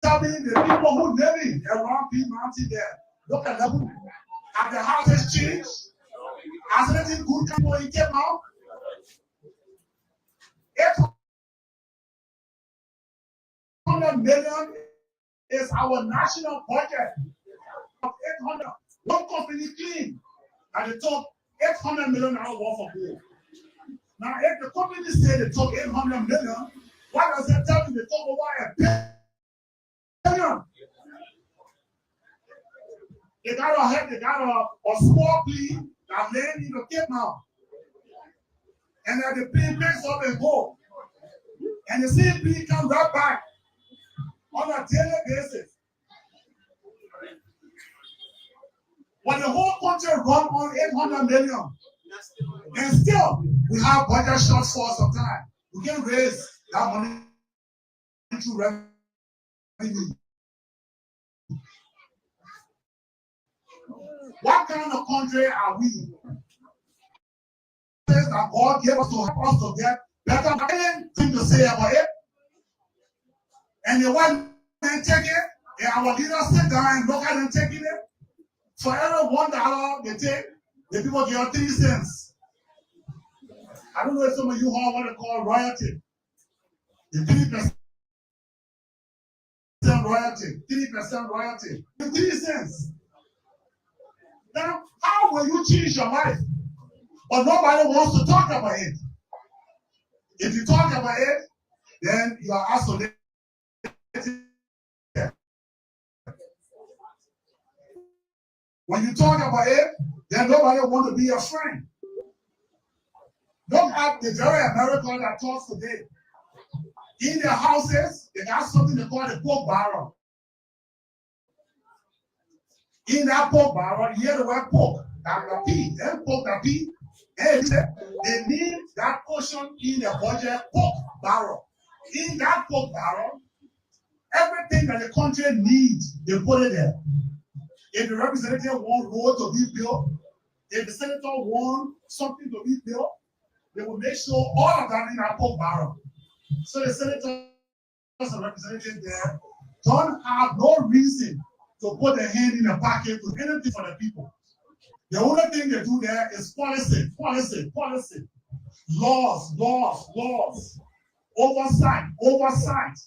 tell me the people who living around B Mountain there. Look at them. Have the houses changed? Has anything good come when he came out? 800 million is our national budget. 800. One company clean, and they took $800 million worth of gold. Now, if the company say they took 800 million, why does it tell you they took over $1 billion? They got a small plane that land in the Cape Mount. And then the plane picks up and go. And the same plane comes right back on a daily basis. When the whole country run on 800 million, and still we have budget shortfall sometimes. We can raise that money into revenue. What kind of country are we? That God gave us to help us to get better. Anything to say about it? And the one they take it, and our leaders sit down and look at them taking it. For every $1 they take, the people give 3 cents. I don't know if some of you all what they call royalty. The 3% royalty, 3% royalty, 3 cents. Now, how will you change your life? But nobody wants to talk about it. If you talk about it, then you are isolated. When you talk about it, then nobody want to be your friend. Look at the very American that talks today. In their houses, they got something they call a pork barrel. In that pork barrel, you hear the word pork, that the pig, then pork the pig, and they need that portion in the budget pork barrel. In that pork barrel, everything that the country needs, they put it there. If the representative want road to be built, if the senator want something to be built, they will make sure all of that in that pork barrel. So the senators and representatives there don't have no reason to put their hand in the pocket to anything for the people. The only thing they do there is policy, policy, policy. Laws, laws, laws. Oversight, oversight.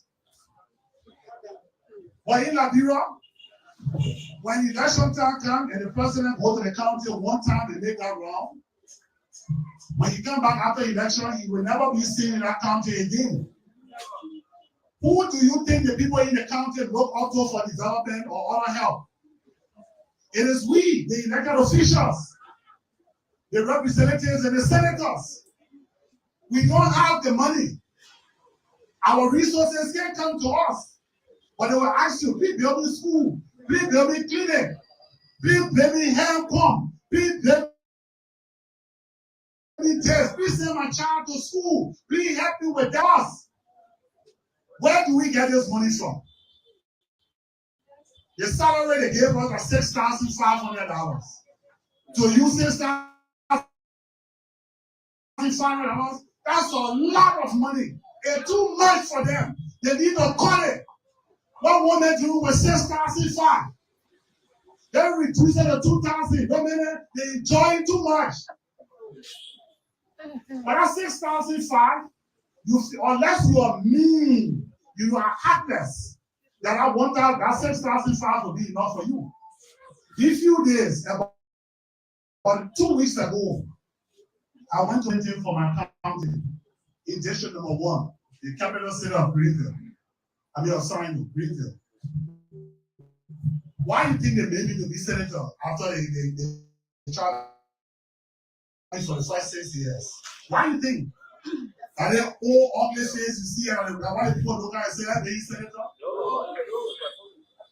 But in Liberia, when election time comes and the president goes to the county one time, they make that wrong. When he comes back after election, he will never be seen in that county again. Who do you think the people in the county look up to for development or other help? It is we, the elected officials, the representatives and the senators. We don't have the money. Our resources can't come to us. But they will ask you, please build me school, please build me clinic, please build me hand pump, please build me test, please send my child to school, please help me with that. Where do we get this money from? The salary they gave us was $6,500. To use $6,500, that's a lot of money. It's too much for them. They need to cut it. What woman do with $6,500? They reduce it to $2,000. No matter they enjoy too much. But that $6,500, unless you are mean, you are heartless, that I want that $6,500 will be enough for you. A few days, about 2 weeks ago, I went to meeting for my county in district number 1, the capital city of Greenville. Greenville. Why do you think they made me to be senator after they tried for the first 6 years? Why do you think? Are they all ugly faces you see and why people look at and say that they senator?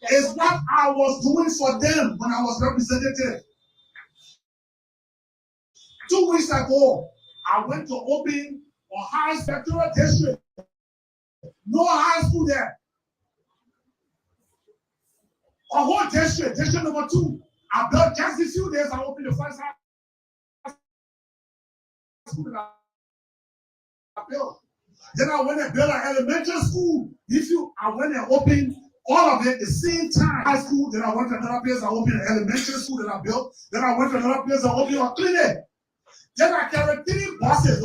It's what I was doing for them when I was representative. 2 weeks ago, I went to open a high spectral district. No high school there. A whole district number 2. I built just a few days, I opened the first high school that I built. Then I went and built an elementary school. I went and opened all of it at the same time. High school, then I went to another place, I opened an elementary school that I built. Then I went to another place, I opened a clinic. Then I carried 3 buses,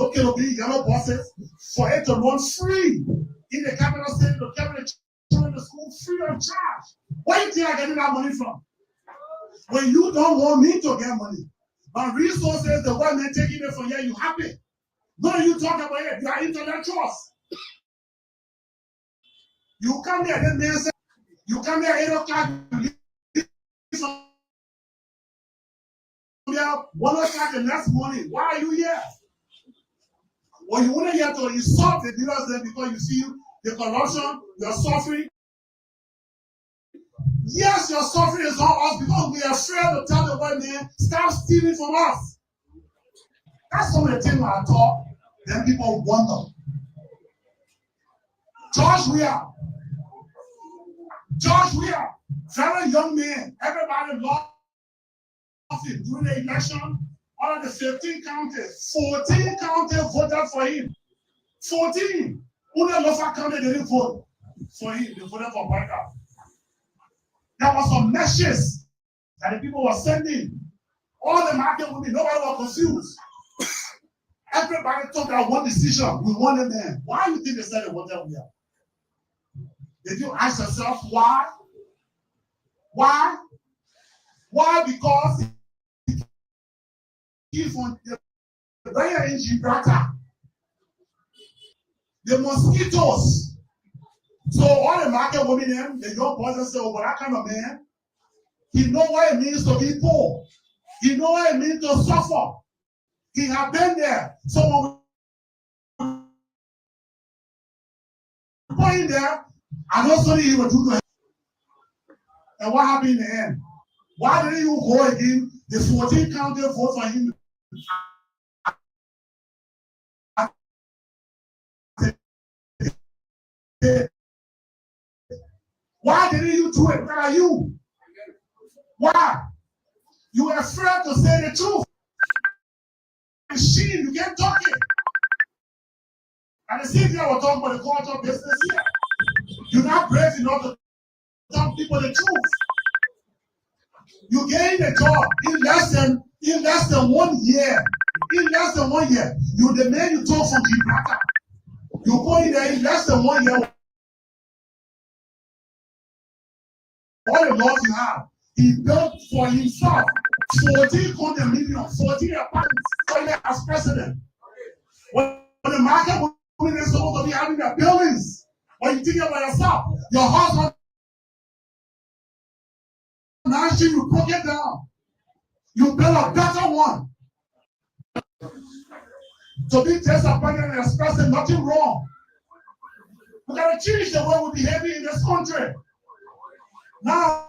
yellow buses, for it to run free in the capital city to carry the children to school free of charge. Where do you think I'm getting that money from? When you don't want me to get money, my resources, the one man taking it from here, you happy. No, you talk about it, you are intellectuals. You come here, then man say, you come here 8 o'clock, you leave from here 1 o'clock the next morning. Why are you here? Well, you want here to insult the leaders because you see the corruption, you're suffering. Yes, your suffering is on us because we are afraid to tell the white man, stop stealing from us. That's some of the things I talk, then people wonder. George Weah, very young man, everybody loved him during the election. Out of the 15 counties, 14 counties voted for him. 14. Only Lofa County didn't vote for him. They voted for White House. There was some messages that the people were sending. All the market women, nobody was confused. Everybody took that one decision. We want a man. Why do you think they said they voted here? Did you ask yourself why? Why? Why? Because he's on the prayer in Gibraltar. the mosquitoes. So all the market women, them, the young boys, and say, oh, but that kind of man, he know what it means to be poor. He know what it means to suffer. He have been there. So when we put him there, I know something he will do to him. And what happened in the end? Why didn't you go again? The 14 county vote for him. Why didn't you do it? Where are you? Why? You were afraid to say the truth. Machine, you can't talk it. And the same thing I was talking about the culture business here. You're not brave enough to tell people the truth. You gain a job in less than 1 year. In less than 1 year, you the man you talk from Gibraltar. You go in there in less than 1 year. All the laws you have, he built for himself 14 condominiums, 14 apartments as president. When the market women is supposed to be having their buildings, when you think about yourself, your house mansion, you broke it down. You build a better one. To be disappointed and expressing nothing wrong. We gotta change the way we behave in this country. Now,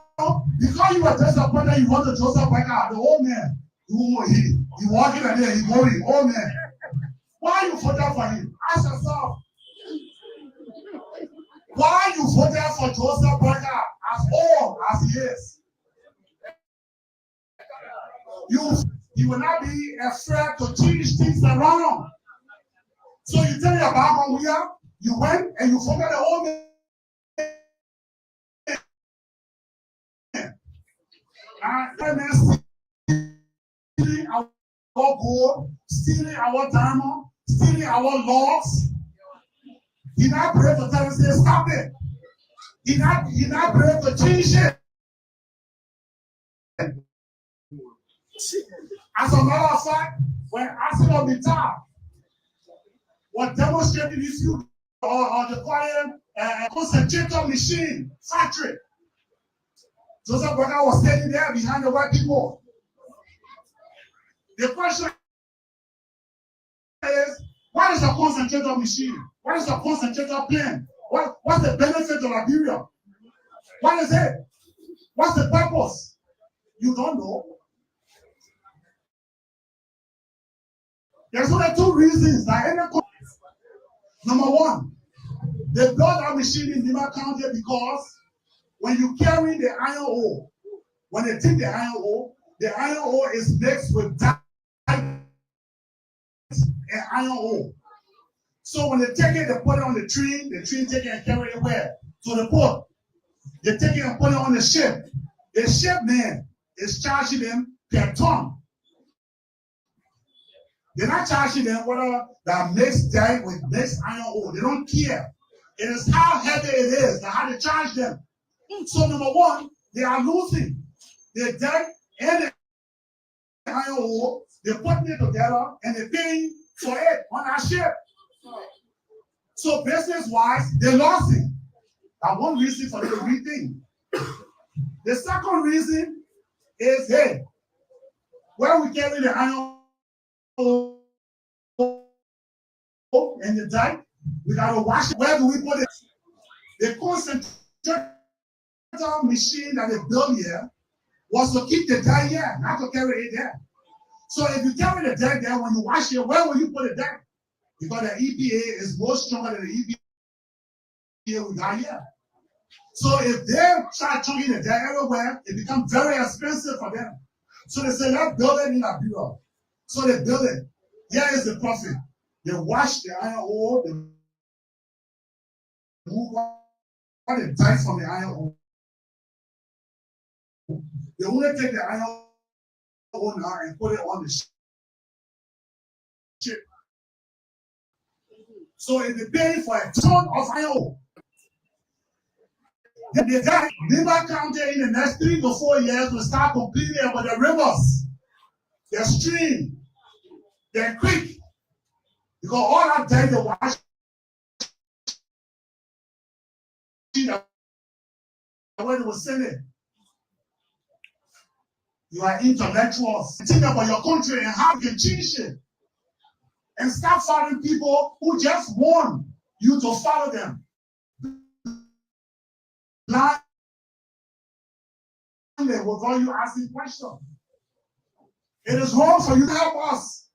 because you were disappointed, you want to Joseph Baker, the old man. He walking in there, he going, old man. Why you voted for him? Ask yourself. Why you voted for Joseph Baker as old as he is? You will not be afraid to change things around. So you tell your background here, you went and you forgot the old man. And stealing our gold, stealing our diamond, stealing our logs. He not brave to tell us, say, stop it. He not brave to change it. As a matter of fact, when accident of the top was demonstrated if you or the quiet concentrator machine factory. Joseph Baker was standing there behind the white people. The question is, what is a concentrator machine? What is a concentrator plant? What's the benefit of Liberia? What is it? What's the purpose? You don't know. There's only two reasons that any number one, they built that machine in Lima County because when you carry the iron ore, when they take the iron ore is mixed with dye and iron ore. So when they take it, they put it on the train take it and carry it where? To the port. They take it and put it on the ship. The shipman is charging them per ton. They're not charging them whether that mixed dye with mixed iron ore. They don't care. It is how heavy it is, and how they charge them. So number one, they are losing the dye and the iron ore. They're putting it together and they're paying for it on our ship. So business-wise, they're losing. That's one reason for the rethink. The second reason is, hey, where we carry the iron ore and the dye, we gotta wash it. Where do we put it? The concentrator machine that they built here was to keep the dye here, not to carry it there. So if you carry the dye there, when you wash it, where will you put it there? Because the EPA is more stronger than the EPA we got here. So if they start chunking it there everywhere, it becomes very expensive for them. So they say, let's build it in Liberia. So they build it. Here is the profit. They wash the iron ore, they move all the dye from the iron ore. They only take the iron ore now and put it on the ship. So if they pay for a ton of iron ore, the guy, River County in the next 3 to 4 years will start complaining about the rivers, the stream, the creek, because all that time they wash when they were saying you are intellectuals. Think about your country and how you can change it. And stop following people who just want you to follow them. Blindly without you asking questions. It is wrong for you to help us.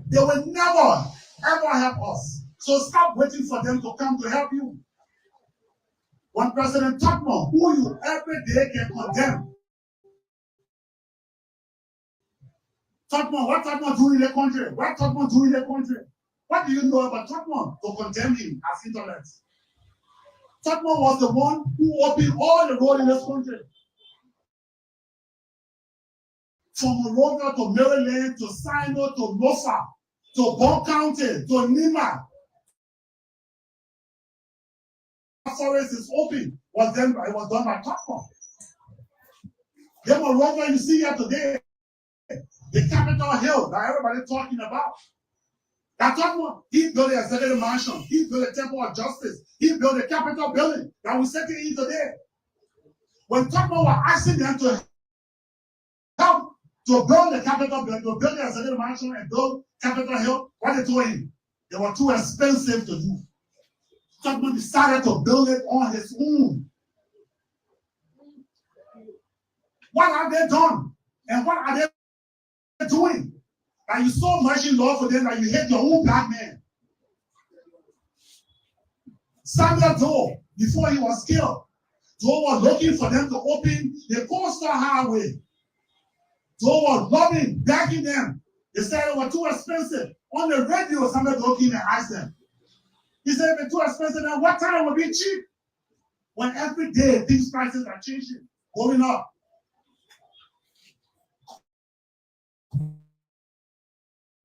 They will never, ever help us. So stop waiting for them to come to help you. When President Tubman, who you every day can condemn, Tubman, what Tubman do in the country? What Tubman do in the country? What do you know about Tubman to condemn him as intellect? Tubman was the one who opened all the roads in this country. From Monrovia to Maryland to Sino to Lofa to Bond County to Nima. Forest is open. It was done by Tubman. Then Monrovia you see here today, the Capitol Hill that everybody talking about. That Tubman, he built the executive mansion, he built the Temple of Justice, he built the Capitol building that we sitting in today. When Tubman was asking them to help to build the Capitol building, to build the executive mansion and build Capitol Hill, what they told him? They were too expensive to do. Tubman decided to build it on his own. What have they done? And what are they doing? That you so much in love for them that you hate your own black man. Samuel Doe, before he was killed, Doe was looking for them to open the coastal highway. Doe was loving, begging them. They said it was too expensive. On the radio, Samuel Doe came and asked them. He said, if it's too expensive, then what time will be cheap? When every day things prices are changing, going up.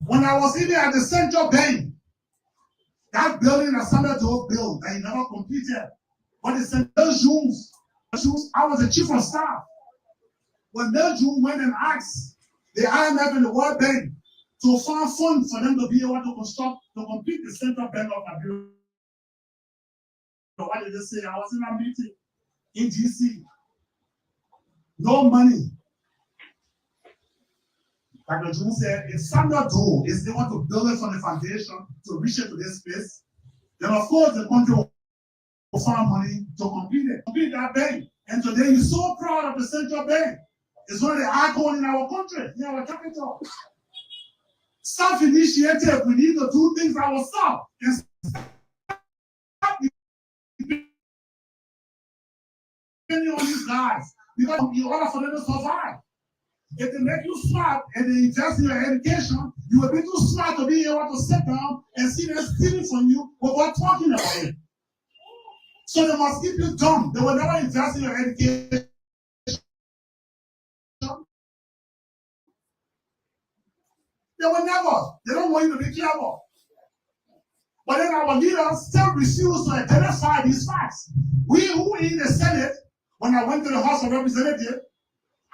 When I was even at the Central Bank, that building that Samuel Doe built that he never completed, but it's in Mel Jones. I was the chief of staff. When Mel Jones went and asked the IMF and the World Bank to find funds for them to be able to construct, to complete the Central Bank of Nigeria. What did they say? I was in a meeting in DC. No money. Like the Jew said, if Samuel Doe is able to build it from the foundation to reach it to this place, then of course the country will find money to complete that bank. And today you're so proud of the Central Bank. It's one of the icons in our country, in our capital. Self-initiative, we need to do things ourselves. And stop depending on these guys. Because in order for them to survive. If they make you smart and they invest in your education, you will be too smart to be able to sit down and see them stealing from you without talking about it. So they must keep you dumb. They will never invest in your education. They will never. They don't want you to be clever. But then our leaders still refuse to identify these facts. We who in the Senate, when I went to the House of Representatives,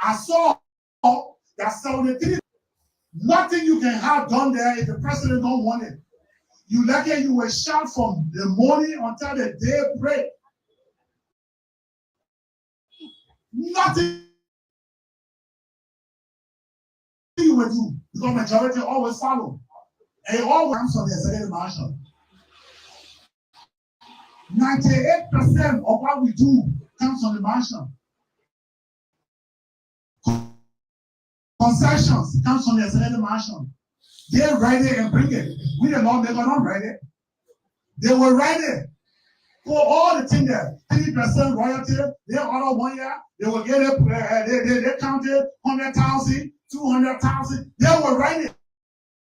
I saw that 73, nothing you can have done there if the president don't want it. You lucky you were shot from the morning until the day break. Nothing you will do because majority always follow. And it always comes from the executive mansion. 98% of what we do comes from the mansion. Concessions comes from the executive mansion. They write it and bring it. We the lawmaker don't write it. They will write it. For all the things there, 3% royalty, they order 1 year, they will get it, they counted 100,000, 200,000, they will write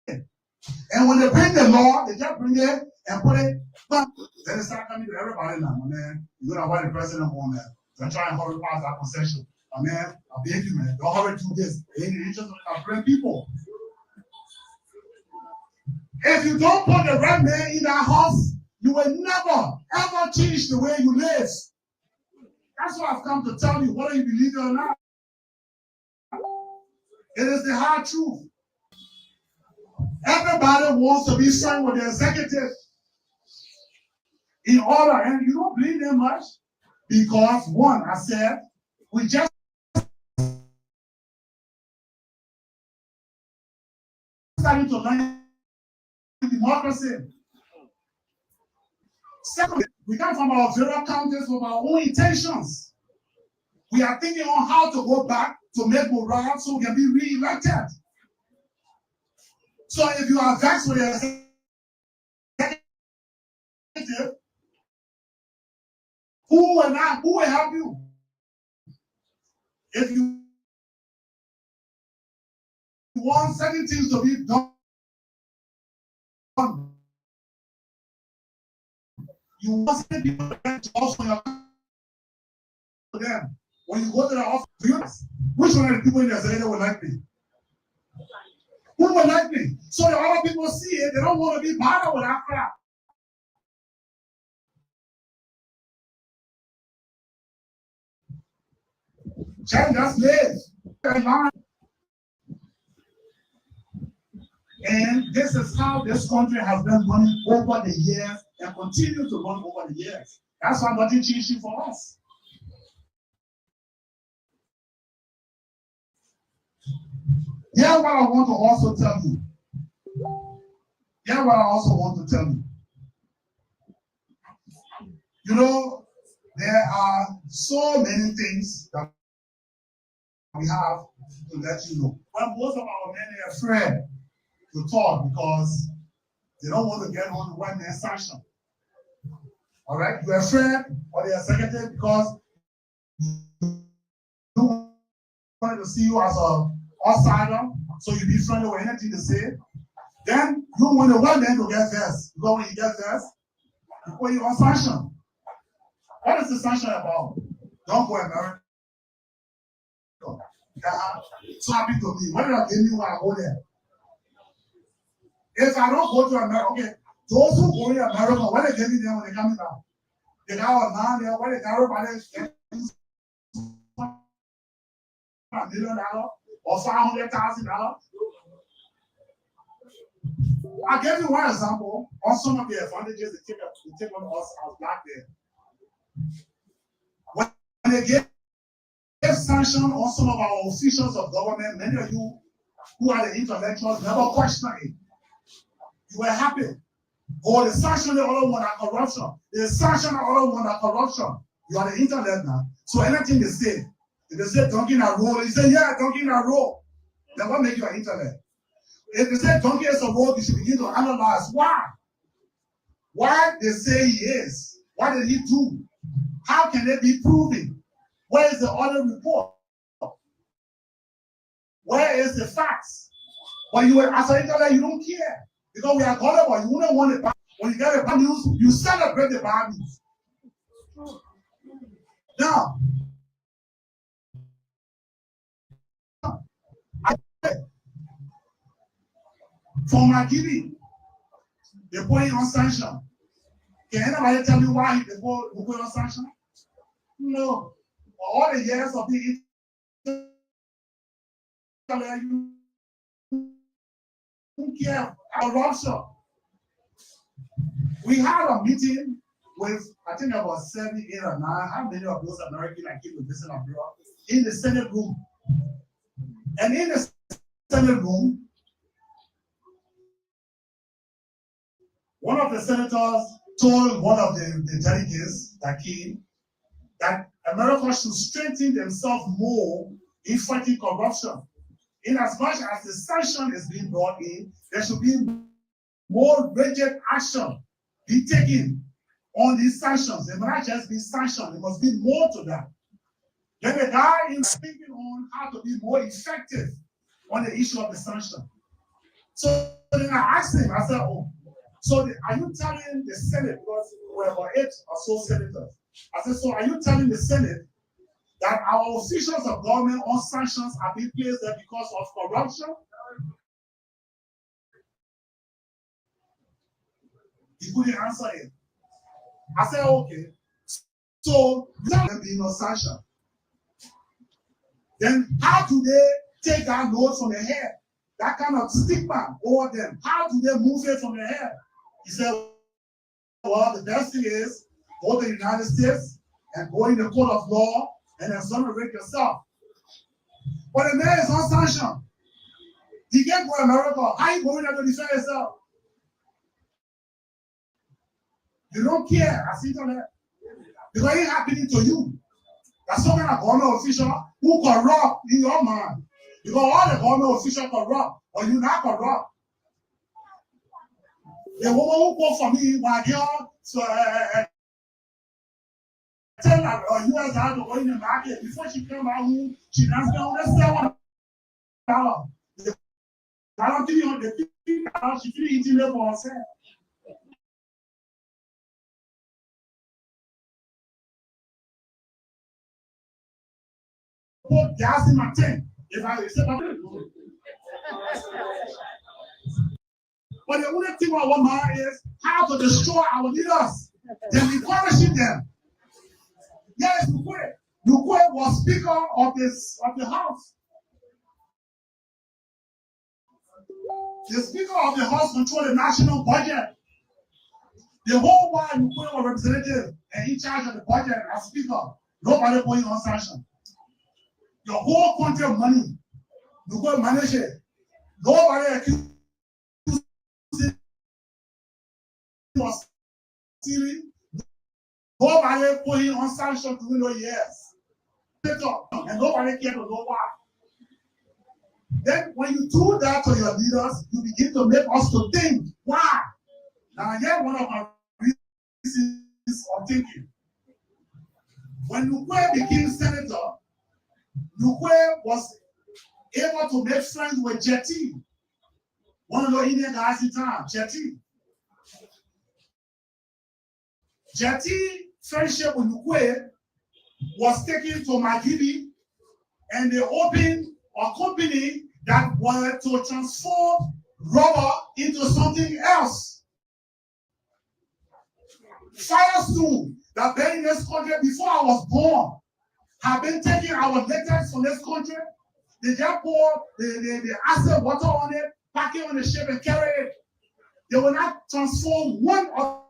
it. And when they bring the law, they just bring it and put it, but then they start coming to everybody now, man. You're gonna write the president home, man. They're trying to hurry past that concession. Man, I beg you, man, don't hurry do this. In the interest of bring people. If you don't put the right man in that house, you will never, ever change the way you live. That's what I've come to tell you, whether you believe it or not. It is the hard truth. Everybody wants to be friends with the executive. in order, and you don't blame them much, because one, I said, we just started to learn democracy. Second, we come from our various countries with our own intentions. We are thinking on how to go back to make morale so we can be re-elected. So if you are vexed with your executive, who will help you? If you want certain things to be done, you want to be jobs for them. When you go to the office, which one of the people in the executive will like me? Who will like me? So the other people see it, they don't want to be bothered with that crap. Check, just live. And this is how this country has been running over the years and continue to run over the years. That's why nothing changed for us. Here's what I want to also tell you. Here's what I also want to tell you. You know, there are so many things that we have to let you know. Well, most of our men are afraid to talk because they don't want to get on the one-man sanction. All right? You're afraid of the executive because you want to see you as an outsider, so you be friendly with anything to say. Then you want the one man to get vexed. Because when you get vexed, you put you on sanction. What is the sanction about? Don't go America. So happy to me. What did I give you when I go there? If I don't go to America, okay, those who go to America, what they give me there when they come back? They got a man there, what they got everybody $1 million or $500,000. I'll give you one example on some of the advantages they take on us as black men. When they give sanction on some of our officials of government, many of you who are the intellectuals never question it. You were happy. Or the sanction the other one are corruption. The sanction the other one are corruption. You are the internet now. So anything they say, if they say Duncan a roll, you say, yeah, Duncan a roll. Then what make you an internet? If they say Duncan is a roll, you should begin to analyze why. Why they say he is. What did he do? How can it be proven? Where is the other report? Where is the facts? When you as an internet, you don't care. Because we are gullible. You wouldn't want it. When you get a bad news, you celebrate the bad news. Now, for my giving, they put it on sanction. Can anybody tell me why they put it on sanction? No. For all the years of being you don't care corruption. We had a meeting with, I think about 7, 8, or 9. How many of those Americans that came to visit abroad in the Senate room? And in the Senate room, one of the senators told one of the delegates that came that America should strengthen themselves more in fighting corruption. In as much as the sanction is being brought in, there should be more rigid action be taken on these sanctions. They might not just be sanctioned, there must be more to that. Then the guy is thinking on how to be more effective on the issue of the sanction. So then I asked him, I said, oh, so are you telling the Senate, because we have 8 or so senators, I said, so are you telling the Senate that our officials of government on sanctions are being placed there because of corruption? He couldn't answer it. I said, okay, so there will be no sanction. Then how do they take that load from their head? That kind of stigma over them. How do they move it from their head? He said, well, the best thing is go to the United States and go in the court of law and exonerate yourself. But the man is unsanctioned. He can't go to America. How you going there to defend yourself? You don't care. I see that. Because it's happening to you. There's some kind of government official who corrupt in your mind. Because all the government officials corrupt, or you not corrupt. The woman who called for me, my girl, so tell her US had to go in the market before she came out home, she asked me, let's sell $1. I don't think on the $50, she feel eating it for herself. Put gas in my tank. If I say my but the only thing I want is how to destroy our leaders. Then encouraging them. Yes, Nukwe. Nukwe was Speaker of the House. The Speaker of the House controls the national budget. The whole while Nukwe was representative and in charge of the budget as Speaker. Nobody going on sanction. The whole country of money. Nukwe manage it. Nobody accused was stealing. Nobody put him on sanction during those years. And nobody cared to know why. Then when you do that to your leaders, you begin to make us to think, why? Now here's one of my reasons of thinking. When Nukwe became senator, Nukwe was able to make friends with Jetty, one of the Indian guys in town, Jetty. Jetty friendship with Nukwe was taken to Magibi, and they opened a company that wanted to transform rubber into something else. Firestone, that been in this country before I was born, have been taking our latex from this country. They just pour the acid water on it, pack it on the ship and carry it. They will not transform one of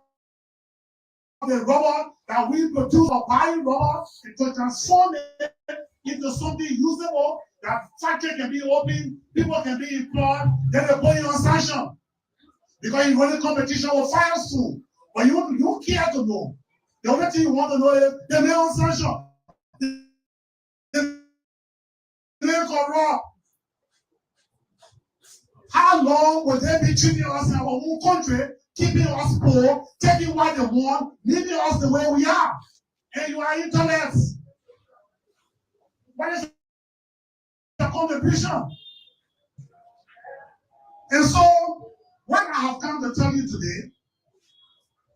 the rubber that we produce or buying rubber to transform it into something usable that factory can be open, people can be employed, then they put you on sanction. Because you're running competition with Firestone. But you care to know. The only thing you want to know is they may on sanction. They corrupt. How long will they be treating us in our own country, keeping us poor, taking what they want, leaving us the way we are? And you are intellects. What is the contribution? And so, what I have come to tell you today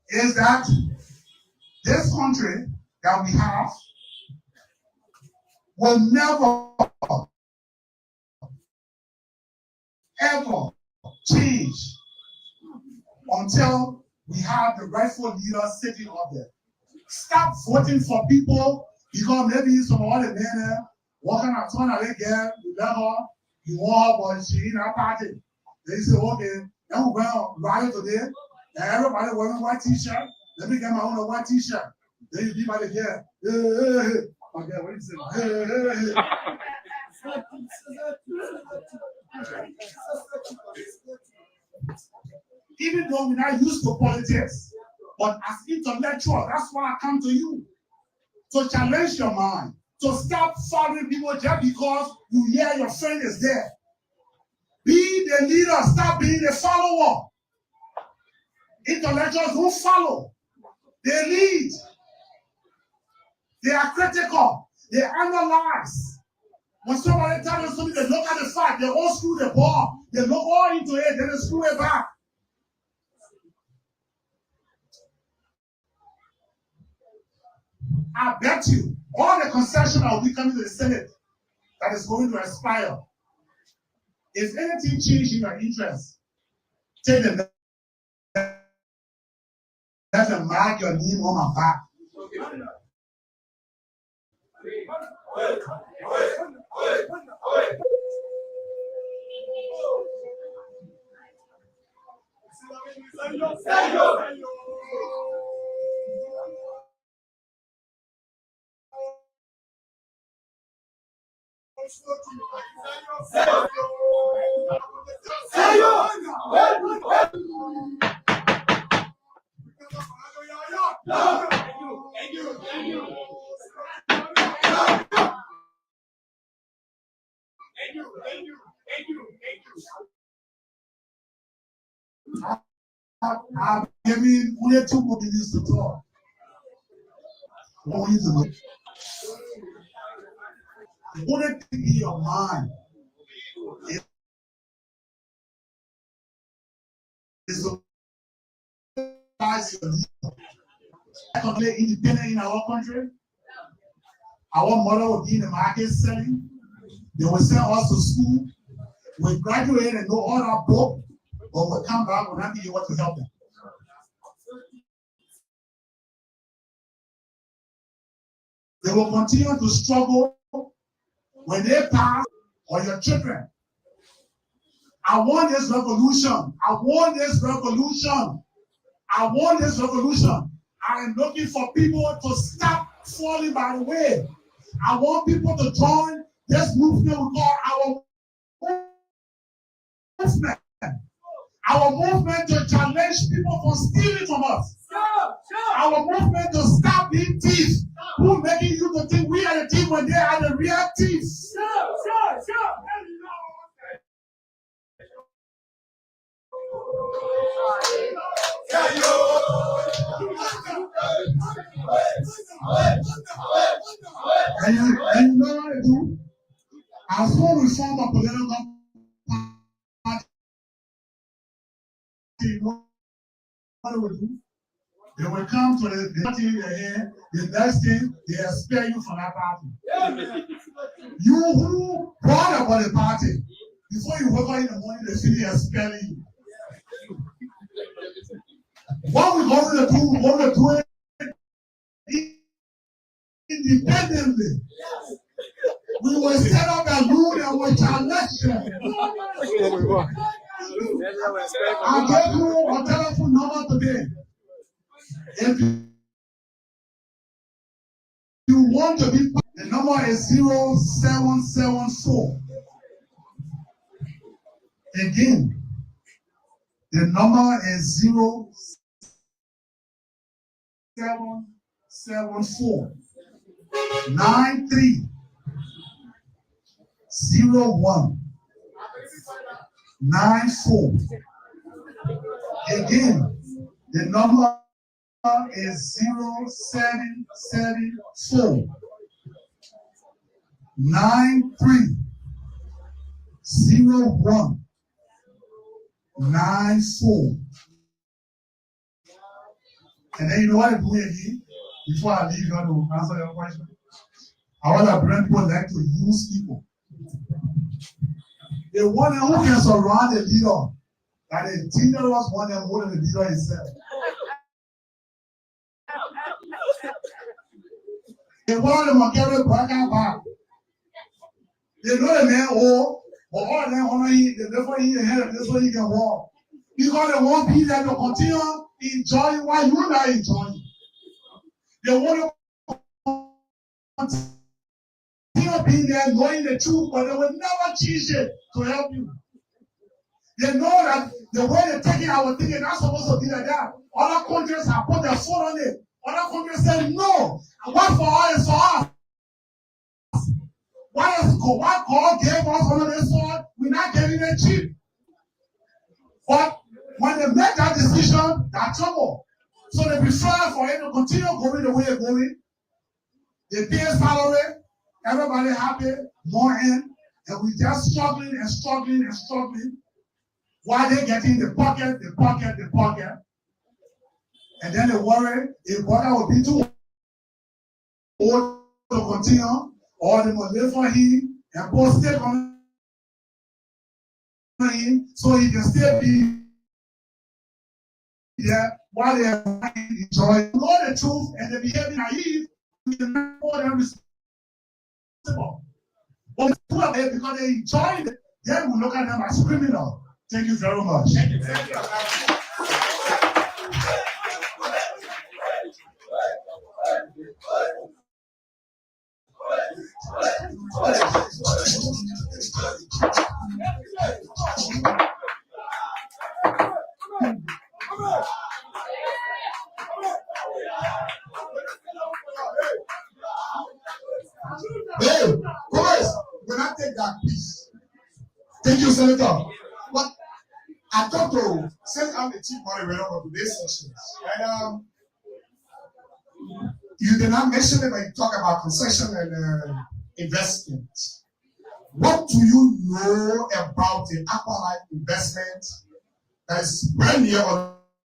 is that this country that we have will never, ever change until we have the rightful leaders sitting up there. Stop voting for people because maybe some other men walking out on again, you let her, you want her, but she in our party. They say, okay, now we're going to rally today, and everybody wearing a white t-shirt. Let me get my own white t-shirt. Then you be by the hair. Hey. Okay, what do you say? Hey. Even though we're not used to politics, but as intellectual, that's why I come to you. To challenge your mind. To stop following people just because you hear your friend is there. Be the leader, stop being the follower. Intellectuals don't follow. They lead. They are critical. They analyze. When somebody tells you something, they look at the fact, they all screw the ball. They look all into it, then they screw it back. I bet you, all the concession that will be coming to the Senate that is going to expire, if anything changes in your interest, take the let them mark your name on my back. I'm giving only 2 more minutes to talk. I want you to know. The only thing in your mind is to rise your leader. Independent in our country. Our mother will be in the market selling. They will send us to school. We graduate and know all our book, but we'll come back, we'll not be able to help them. They will continue to struggle when they pass or your children. I want this revolution. I want this revolution. I want this revolution. I am looking for people to stop falling by the way. I want people to join this movement we call our movement. Our movement to challenge people from stealing from us. Our movement to stop being thieves. Who making you to think we are the thief when they are the real thieves? And you know what I do? As soon as we form a political party, you know what they will do? They will come to the party here, the next thing, they expel you from that party. You who brought about the party, before you wake up in the morning, they finish expelling you. What we're going to do, we're going to do it independently. We will set up a rule and we'll challenge them. I'll give you a telephone number today. If you want to be, the number is 0774. Again, the number is 0774 9301 94. Again, the number is 0774 9301 94. And then you know what I'm doing again? Before I leave, you want to answer your question? I want to bring people like to use people. The one who can surround the leader, that the dangerous one and more than the leader himself. They want them to carry back and back. They know the man all, but all of them honor him, they never in the head, that's why he can walk. Because they want people to continue enjoying while you're not enjoying. They want to continue being there, knowing the truth, but they will never change it to help you. They know that the way they're taking our thing is not supposed to be like that. Other countries have put their foot on it. Other countries say no. What for us is for us. What God gave us under this sword, we're not getting it cheap. But when they make that decision, they're trouble. So they prefer for it to continue going the way it's going. They pay salary, everybody happy, more in, and we just struggling and struggling and struggling while they're getting the pocket. And then they worry if brother will be too old to continue, or they will live for him and post it on him so he can still be there while they are enjoying. Know the truth and they behave naive, we can hold them responsible. But because they enjoy it, then we look at them as criminal. Thank you very much. Thank you. Thank you. Senator. But I thought to send out the chief moderator for today's sessions. And you did not mention it when you talk about concession and investment. What do you know about the Aqualife investment that is brand near us?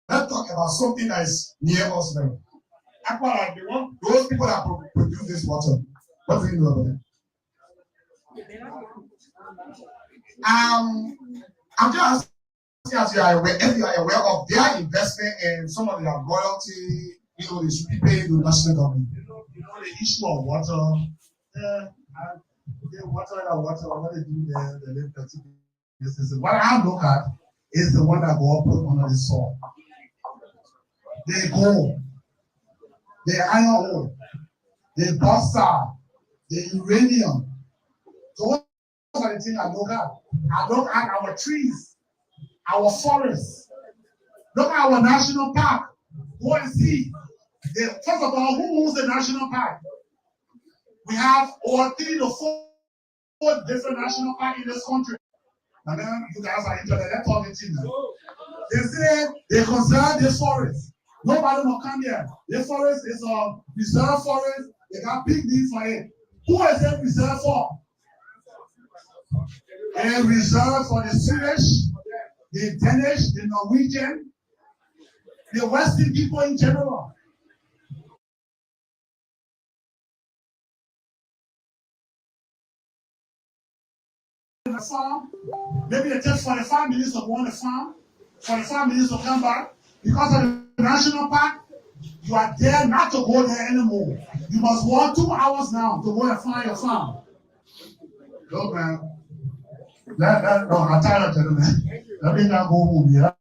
Let's talk about something that is near us now. Aqualife, they want those people that produce this water. What do you know about it? I'm just asking if you are aware of their investment and some of their royalty, they should be paying to the national government.
The issue of water, what they do there, they live businesses. What I look at is the one that God put under the soil. The gold, the iron ore, the bauxite, the uranium. Those are the things I look at. I look at our trees, our forests. Look at our national park. Go and see. First of all, who owns the national park? We have over 3 to 4 different national parks in this country. And then you guys are interested. Let's talk it in now. They say they conserve the forest. Nobody will come here. The forest is a reserve forest. They got big needs for it. Who is it reserved for? A reserve for the Swedish, the Danish, the Norwegian, the Western people in general. The farm, maybe it takes 45 minutes to go on the farm, 45 minutes to come back. Because of the national park, you are there not to go there anymore. You must walk 2 hours now to go and find your farm. Look, man. No, I'm tired, gentlemen. Let me not go home here.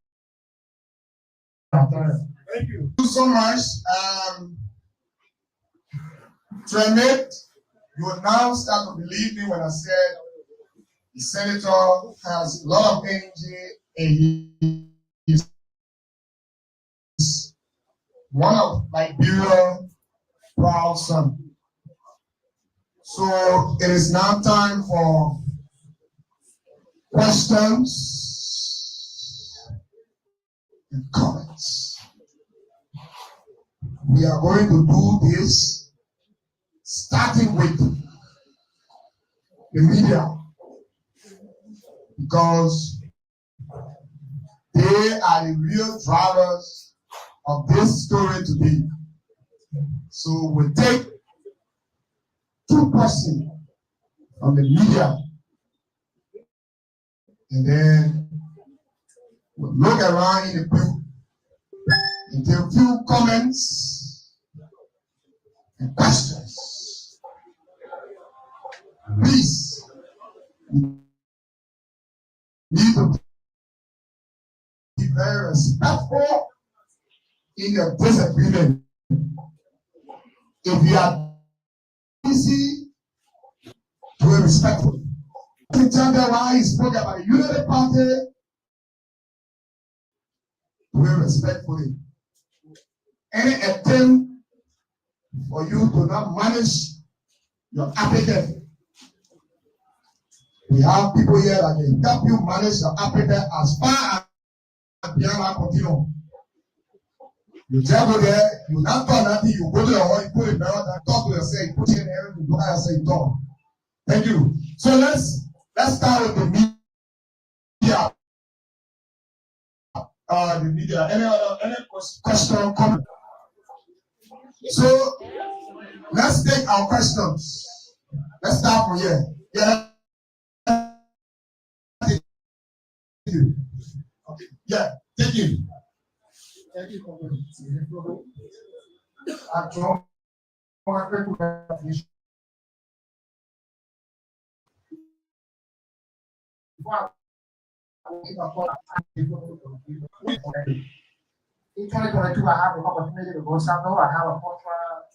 I'm tired.
Thank you so much. Tremate, you will now start to believe me when I said the senator has a lot of energy and he is one of Liberia's proud sons. So it is now time for questions and comments. We are going to do this starting with the media because they are the real drivers of this story today. So we take 2 persons from the media and then we'll look around in the group and take a few comments and questions. Please, you need to be very respectful in your disagreement. If you are easy, to be respectful. To tell them why he spoke about the unity party, to be respectfully. Any attempt for you to not manage your appetite. We have people here that can help you manage your appetite as far as Piano continue. You just go there, you not talk nothing, you go to the hall, you put it down, and talk to yourself, you put it in there, you look at yourself, you talk. Thank you. So let's start with the media. The media. Any question, comment? So let's take our questions. Let's start from here. Yeah. Okay. Yeah. Thank you. Thank you for the
in 2022, I have an opportunity to go somewhere. I have a contract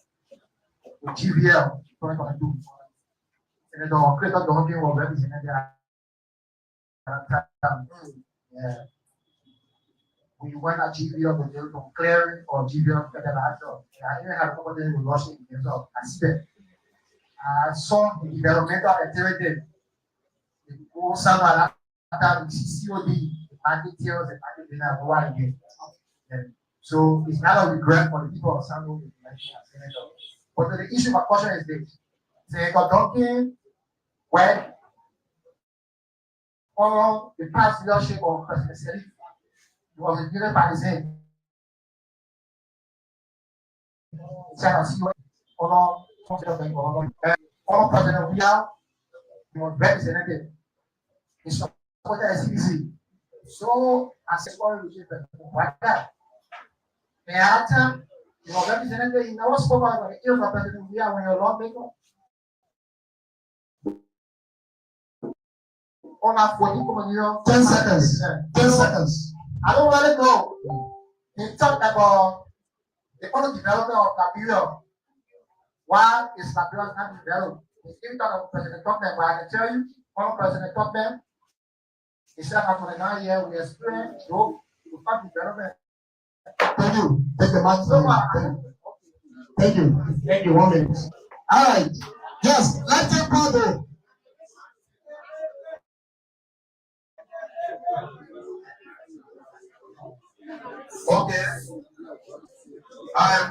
with GVL 2022. And the creator Duncan was represented there. Yeah. We went at GVL to do from clearing or GVL to the actual. I even had a opportunity to rush it in so I see that. I saw the developmental activity.
with COD, package details and package data go out again. And so it's not a regret for the people of Sango to election as senator. But the issue of question is this. Senator Duncan, when on the past leadership of President Selig, he was given by his head. On President William, he was represented. He supported SCDC. So, as a foreign legislator, like that. And at that time, he was represented, he never spoke about the ills of President William when he was lawmaker. On a
10 seconds. 10 seconds.
I don't really know. He talked about the economic development of Liberia. Why is Liberia not developed? He didn't talk about President Tottenham, but I can tell you, one President Tottenham, he said after 29 years, we experience growth to fund development.
Thank you. Take the mic. Thank you. Thank you. 1 minute. All right. Yes, let's take part.
Okay. I am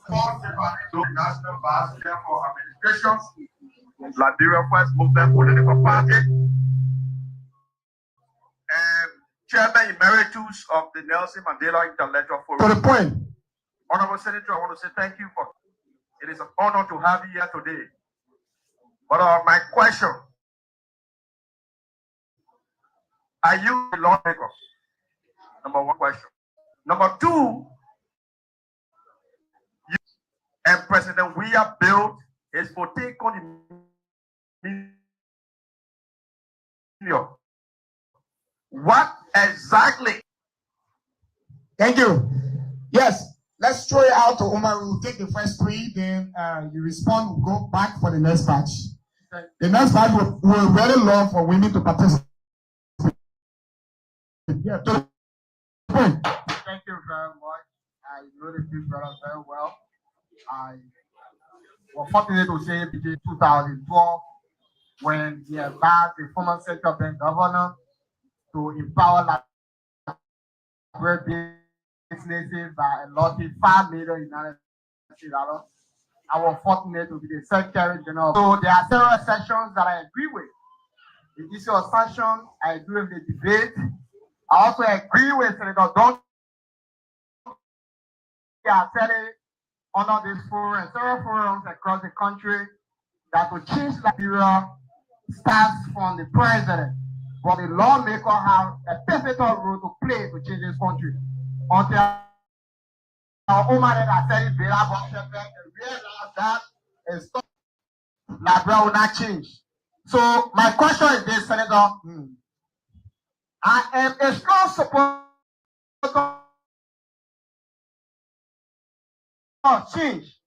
called to National Basket for Administration, Liberia First Movement Political Party, and Chairman Emeritus of the Nelson Mandela Intellectual Forum.
To the point.
Honorable Senator, I want to say thank you for it is an honor to have you here today. But my question, are you a lawmaker? Number one question. Number two, you and President William built his 14 million. What exactly?
Thank you. Yes, let's throw it out to Omar. We'll take the first three, then you respond. We'll go back for the next batch. The next batch will really love for women to participate. Yeah, to the point.
Thank you very much. I know the big brother very well. I was fortunate to say between 2012 when he advised the former central bank governor to empower Liberia businesses by allotting $5 million United States dollars. I was fortunate to be the Secretary General. So there are several sections that I agree with. The issue of sanction, I agree with the debate. I also agree with Senator Duncan. I said it under this forum and several forums across the country that to change Liberia starts from the president. But the lawmaker have a pivotal role to play to change this country. Until our Omar that said it, realize that is Liberia will not change. So my question is this, Senator. I am a strong supporter of change.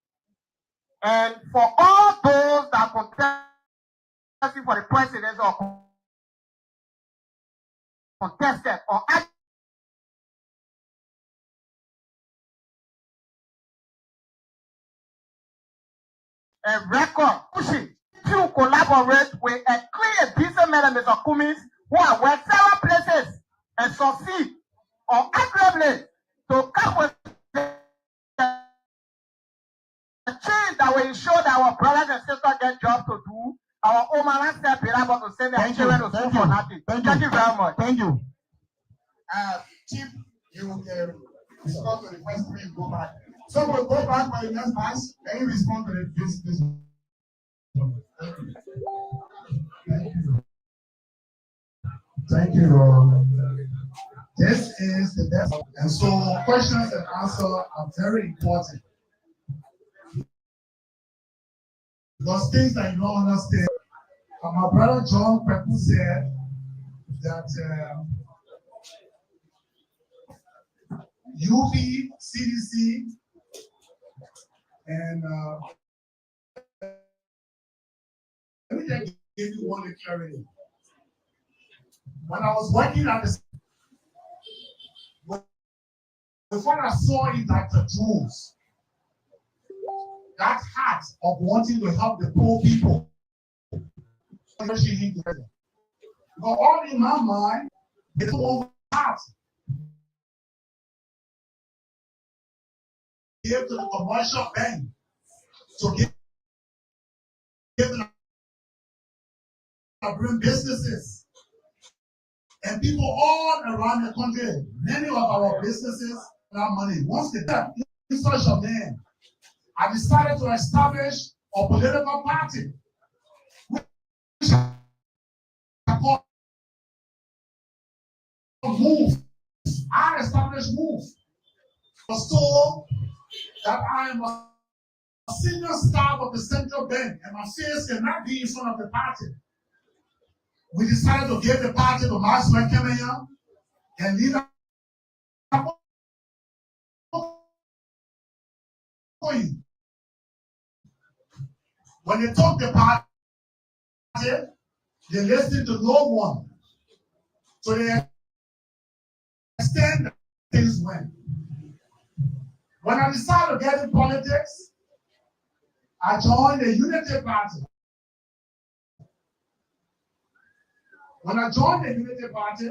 And for all those that contesting for the presidency or contested or a record pushing to collaborate with a clear decent man, Mr. Cummins, who have worked several places and succeed or accurately to come with a change that will ensure that our brothers and sisters get jobs to do. Our Oman step be able to send their children to school for nothing. Thank you very much.
Thank you. Chief, you can respond to the first three, you go back. So we'll go back for the next pass and you respond to this. Thank you.
Thank you. Thank you. This is the best. And so questions and answers are very important. Because things that you don't understand. My brother John Pepu said that UP, CDC, and let me just give you one clarity. When I was working at the what I saw in Dr. Jones, that heart of wanting to help the poor people. But all in my mind, it's over heart. Give to the commercial bank to give them bring businesses. And people all around the country, many of our businesses have money. Once they got in such a man, I decided to establish a political party, which I call Move. I established Move. I was told that I am a senior staff of the central bank and my face cannot be in front of the party. We decided to give the party to Maxwell Kemenya and lead up. When they talk the party, they listen to no one. So they extend that things went. When I decided to get in politics, I joined the Unity Party. When I joined the Unity Party,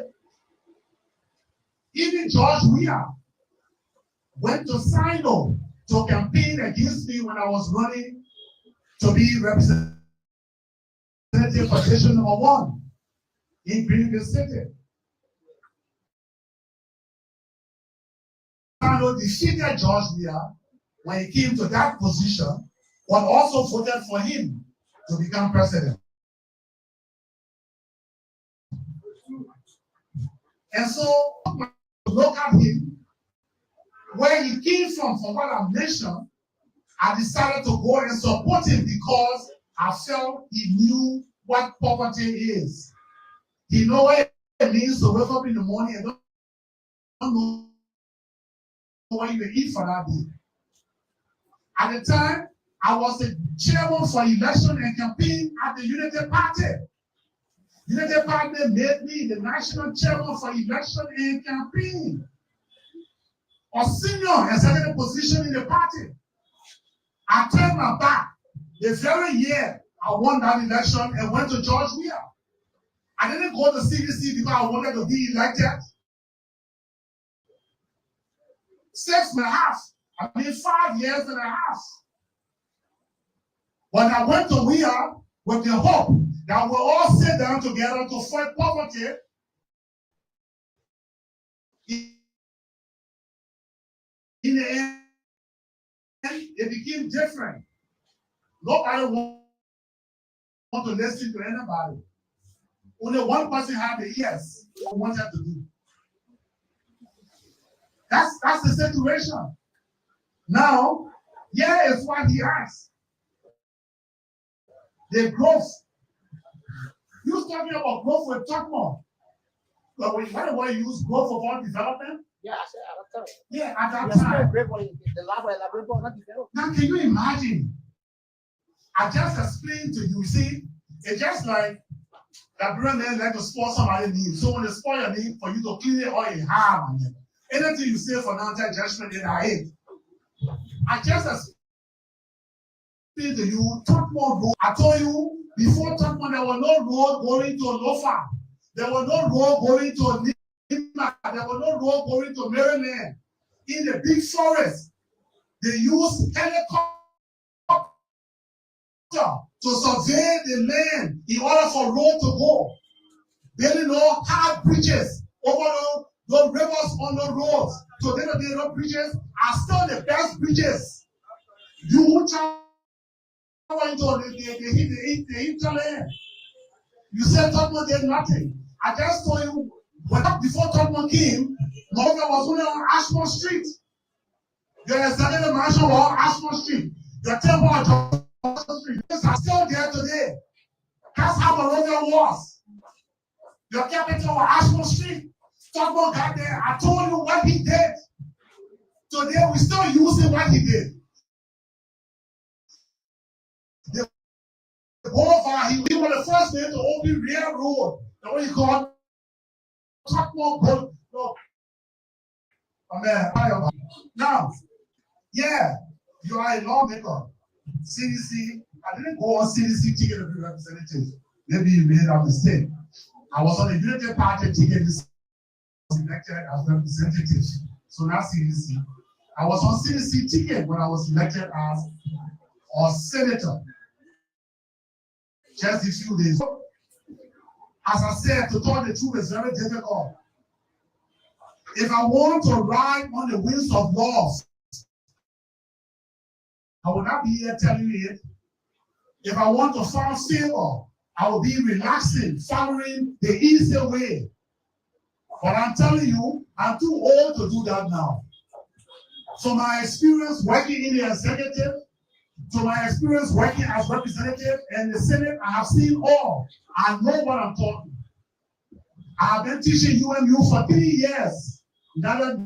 even George Weah went to Sino to campaign against me when I was running to be representative for station number 1 in Greenville City. Sino defeated George Weah when he came to that position, but also voted for him to become president. And so, look at him, where he came from what I've mentioned, I decided to go and support him because I felt he knew what poverty is. He knows what it means to wake up in the morning and don't know what you will eat for that day. At the time, I was the chairman for election and campaign at the Unity Party. Unity Party made me the national chairman for election and campaign. A senior executive position in the party. I turned my back the very year I won that election and went to George Weah. I didn't go to CDC because I wanted to be elected. 5 years and a half. When I went to Weah with the hope that we'll all sit down together to fight poverty, in the end, it became different. Nobody want to listen to anybody. Only one person had the yes what wanted to do. That's the situation. Now, here is what he asked. The growth. You was talking about growth with Tuckmore. But when you use growth of all development?
Yeah, I said, I was
yeah, at that time. Now, can you imagine? I just explained to you, see, it's just like that brother like to spoil somebody's knee. So when they spoil your knee, for you to clean it all in harm. Anything you say for non-judgment in our head. I just explained to you, Tuckmore Road. I told you, before Tuckmore, there was no road going to Lofa. There was no road going to Nima. There was no road going to Maryland. In the big forest, they used helicopter to survey the land in order for road to go. Building no hard bridges over the rivers on the roads. So the bridges are still the best bridges. You travel into the hinterland. You said Tottenham did nothing. I just told you, before Tottenham came, Morgan was only on Ashmore Street. Your executive mansion was on Ashmore Street. Your temple on Johnson Street. These are still there today. That's how Monrovia was. Your capital was Ashmore Street. Tottenham got there. I told you what he did. Today, we're still using what he did. The boulevard, he was the first man to open real road. That's what he called Tottenham Boulevard. No. Amen. Now, yeah, you are a lawmaker. CDC, I didn't go on CDC ticket to be representative. Maybe you made a mistake. I was on the United Party ticket. This was elected as representative. So now CDC. I was on CDC ticket when I was elected as a senator. Just a few days. As I said, to tell the truth is very difficult. If I want to ride on the wings of love, I will not be here telling you it. If I want to find favor, I will be relaxing, following the easy way. But I'm telling you, I'm too old to do that now. So my experience working in the executive, to my experience working as representative in the Senate, I have seen all. I know what I'm talking. I have been teaching UMU for 3 years. Another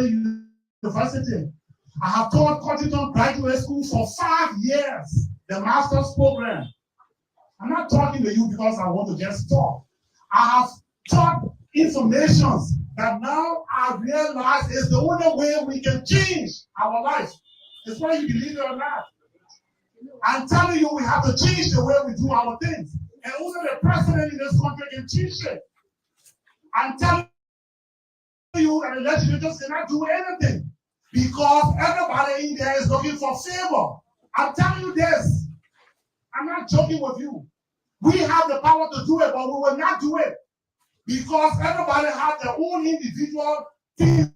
university. I have taught Cottington Graduate School for 5 years, the master's program. I'm not talking to you because I want to just talk. I have taught information that now I realize is the only way we can change our life. It's whether you believe it or not. I'm telling you, we have to change the way we do our things. And only the president in this country can change it. I'm telling you that the legislators cannot do anything because everybody in there is looking for favor. I'm telling you this. I'm not joking with you. We have the power to do it, but we will not do it because everybody has their own individual things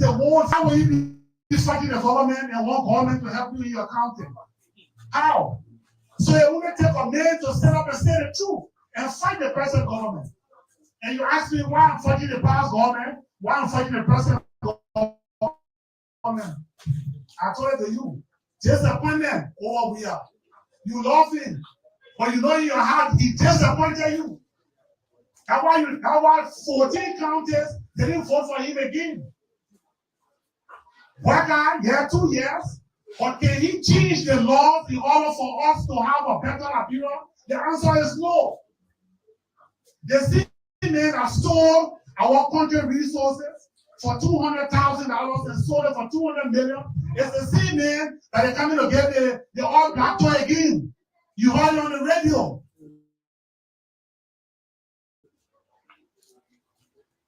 they want. How will you be fighting the government and want government to help you in your accounting? How? So it only take a man to stand up and say the truth and fight the present government. And you ask me why I'm fighting the past government, why I'm fighting the present government. I told it to you. Disappointment over we are. You love him, but you know in your heart he disappointed you. That's why 14 counties they didn't vote for him again. Worker, yeah, 2 years. But can he change the laws in order for us to have a better appearance? The answer is no. The same men that stole our country resources for $200,000 and sold it for $200 million. It's the same man that are coming to get the all black toy again. You heard it on the radio.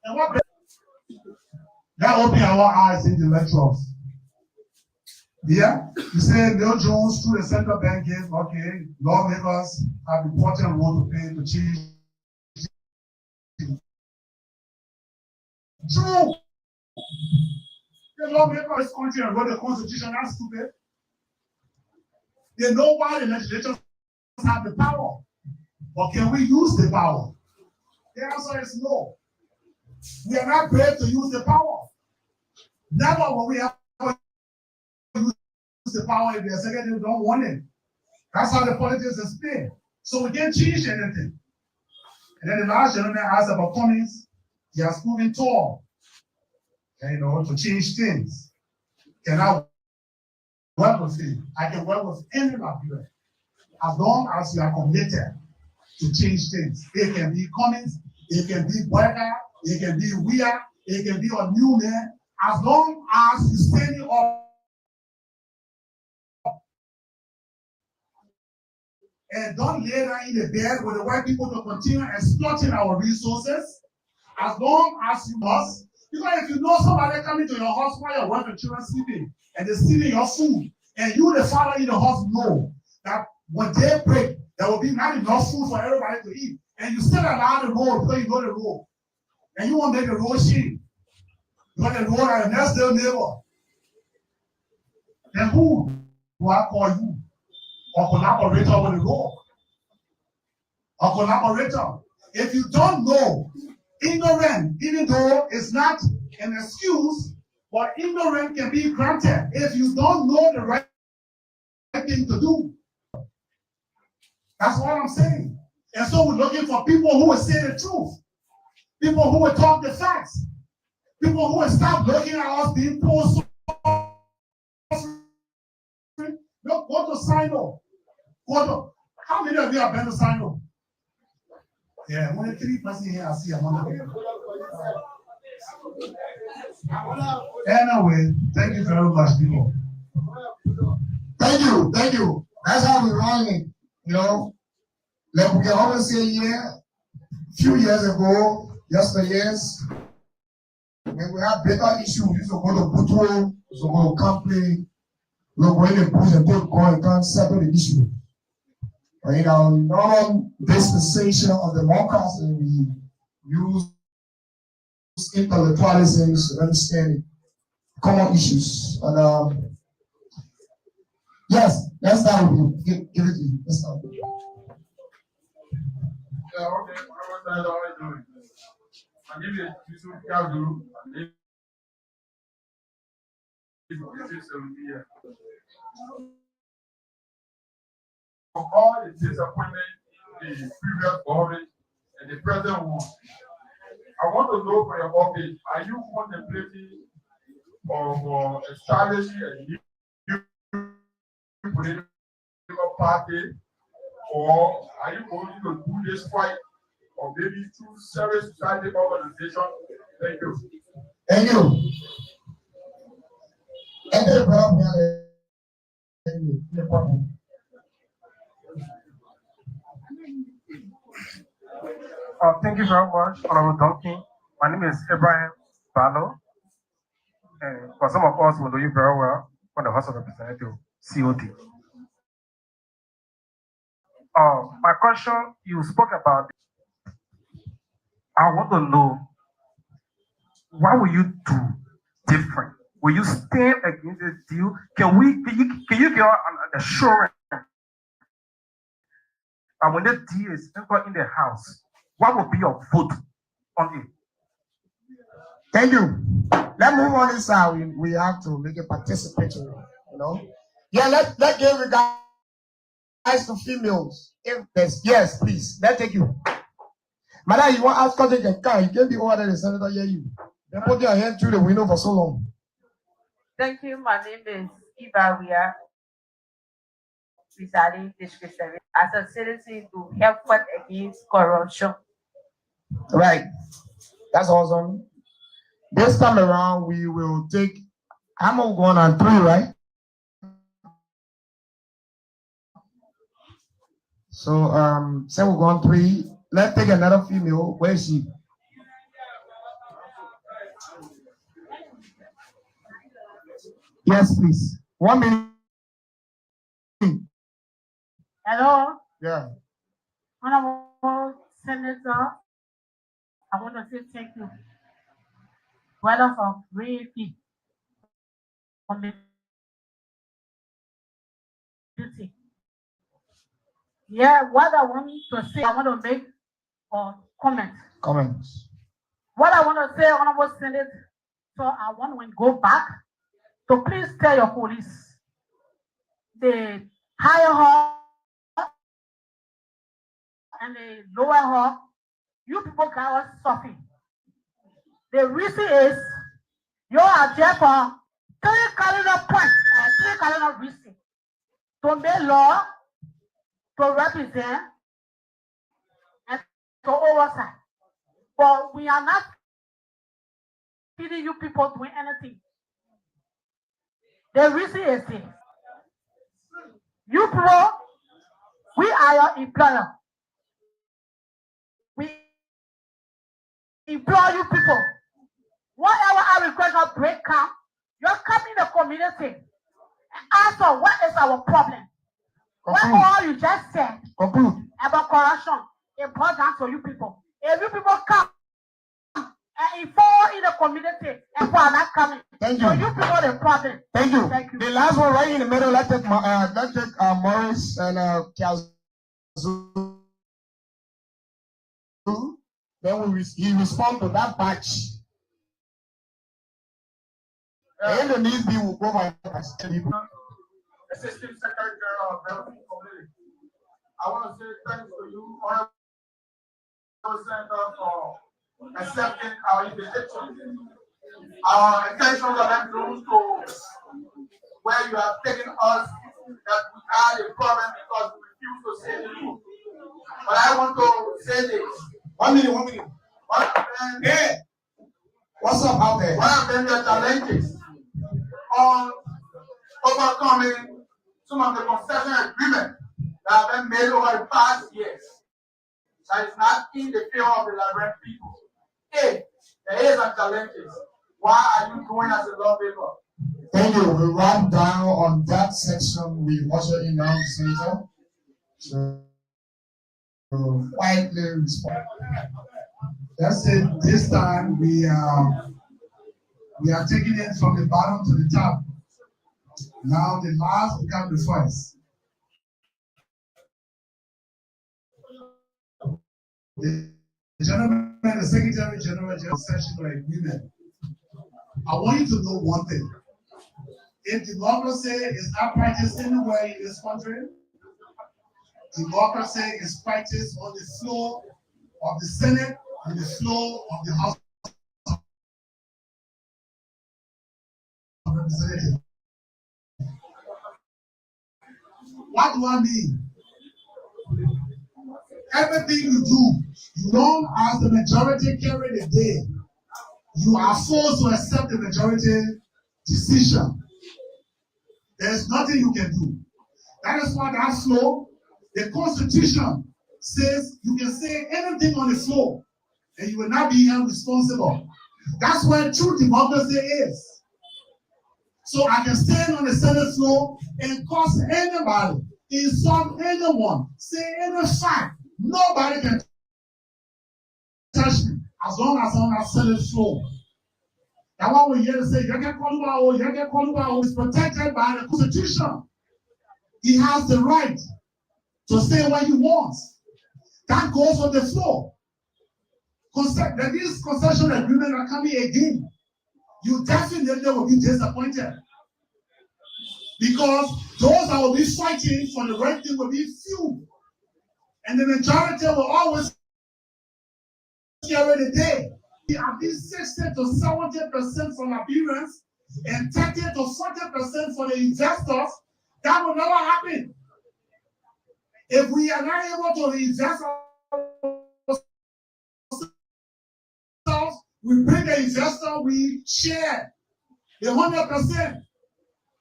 And what that opened our eyes intellectuals. Yeah, you say Bill Jones through the central bank gave, okay, lawmakers have important role to play to change. True. The lawmakers in this country and wrote the constitution, that's stupid. They know why the legislators have the power. But can we use the power? The answer is no. We are not brave to use the power. Never will we ever use the power if the executive don't want it. That's how the politics is played. So we can't change anything. And then the last gentleman asked about Cummings. He has proven tall, and, to change things. Can I work with him? I can work with any Liberian as long as you are committed to change things. It can be Cummings, it can be Boyka, it can be Weir, it can be a new man. As long as you standing up and don't lay down in the bed with the white people to continue exploiting our resources, as long as you must. Because if you know somebody coming to your house while your wife and children sleeping, and they're stealing your food, and you, the father in the house, know that when they break, there will be not enough food for everybody to eat, and you still allow the road because you know the road, and you want to make the road shame. Because the road are the next door neighbor. Then who do I call you? Or collaborator with the road? Or collaborator? If you don't know, ignorant, even though it's not an excuse, but ignorant can be granted if you don't know the right thing to do. That's what I'm saying. And so we're looking for people who will say the truth, people who will talk the facts, people who will stop looking at us being poor. Look, go to Sino. How many of you have been to Sino? Yeah, only 3 persons here I see among them. Anyway, thank you very much, people.
Thank you. That's how we run it. Like we can always say, yeah, few years ago, yesteryears, when we have better issues, we used to go to Butuo, we used to go to Campley, we go in the bush and take call and can't settle the issue. But in our normal dispensation of democracy, we use intellectualism to understand common issues. And yes, let's start with you. Give it to you. Let's start with you.
Yeah, okay. What are you doing? My name is Yusuf Kadu. For all the disappointment in the previous government and the present one, I want to know for your office, are you contemplating of establishing a new political party, or are you going to do this fight, or maybe through service society organization? Thank you.
Thank you.
Thank you very much, Honorable Duncan. My name is Abraham Balo. And for some of us who know you very well, from the House of Representatives, COD. My question, you spoke about, I want to know, what will you do different? Will you stand against this deal? Can you give us an assurance that when the deal is entered in the House, what will be your vote on it?
Thank you. Let's move on this side. We have to make it participatory, you know. Yeah, let's give the guys to females. If there's yes, please. Let's take you. Madam, you want to ask because you can be over there, the senator hear you. They put your hand through the window for so long.
Thank you. My name is Eva Wia, residing District 7, as a citizen to help fight against corruption.
Right. That's awesome. This time around, we will take, I'm going on 3, right? So, say we're going 3. Let's take another female. Where is she? Yes, please. 1 minute.
Hello,
Yeah.
Honorable Senator. I want to say thank you. Brothers of Reiki community. Yeah, what I want to say, I want to make a comment.
Comments.
What I want to say, Honorable Senator, so I want to go back. So please tell your police, the higher her and the lower her, you people cannot suffer. The reason is you are there for 3 cardinal points or 3 cardinal reasons to make law, to represent, and to oversight. But we are not feeding you people doing anything. The reason is this. You people, we are your employer. We employ you people. Whatever our request of break come, you come in the community and ask us what is our problem. What all you just said about corruption, it brought down to you people. If you people come and inform in the community and who are not coming,
Thank
so
you.
you people the problem.
Thank you.
Thank you.
The last one right in the middle, let's take Morris and Kazu. Then he respond to that batch. And the needs be will go by
Assistant Secretary General of Belgium Community. I want to say thanks to you, Honorable Senator, for accepting our invitation. Our intention was to go to where you have taken us, that we had a problem because we refuse to say the truth. But I want to say this.
1 minute. Hey, what's up out there?
One of them the challenges on overcoming some of the concession agreements that have been made over the past years.
that is not in the favor of the Liberian people. A, there is a challenges. Why are you going as a lawmaker?
Thank you. We wrap down on that section. We usher in now the senator. So, quietly respond.
That's it. This time we are taking it from the bottom to the top. Now the last become the first. The gentleman, the Secretary General session or agreement. I want you to know one thing. If democracy is not practiced anywhere in this country, democracy is practiced on the floor of the Senate and the floor of the House of Representatives. What do I mean? Everything you do, long as the majority carry the day, you are forced to accept the majority decision. There's nothing you can do. That is why that floor, the Constitution says you can say anything on the floor and you will not be held responsible. That's where true democracy is. So I can stand on the Senate floor and curse anybody, insult anyone, say any fact. Nobody can touch me as long as I'm on that Senate floor. That's why we hear to say, Yeke is protected by the Constitution. He has the right to say what he wants. That goes on the floor. These concession agreements are coming again. You definitely will be disappointed. Because those that will be fighting for the right thing will be few. And the majority will always carry the day. At least 60 to 70% for Liberians and 30 to 40% for the investors. That will never happen. If we are not able to invest ourselves, we bring the investor, we share the 100%.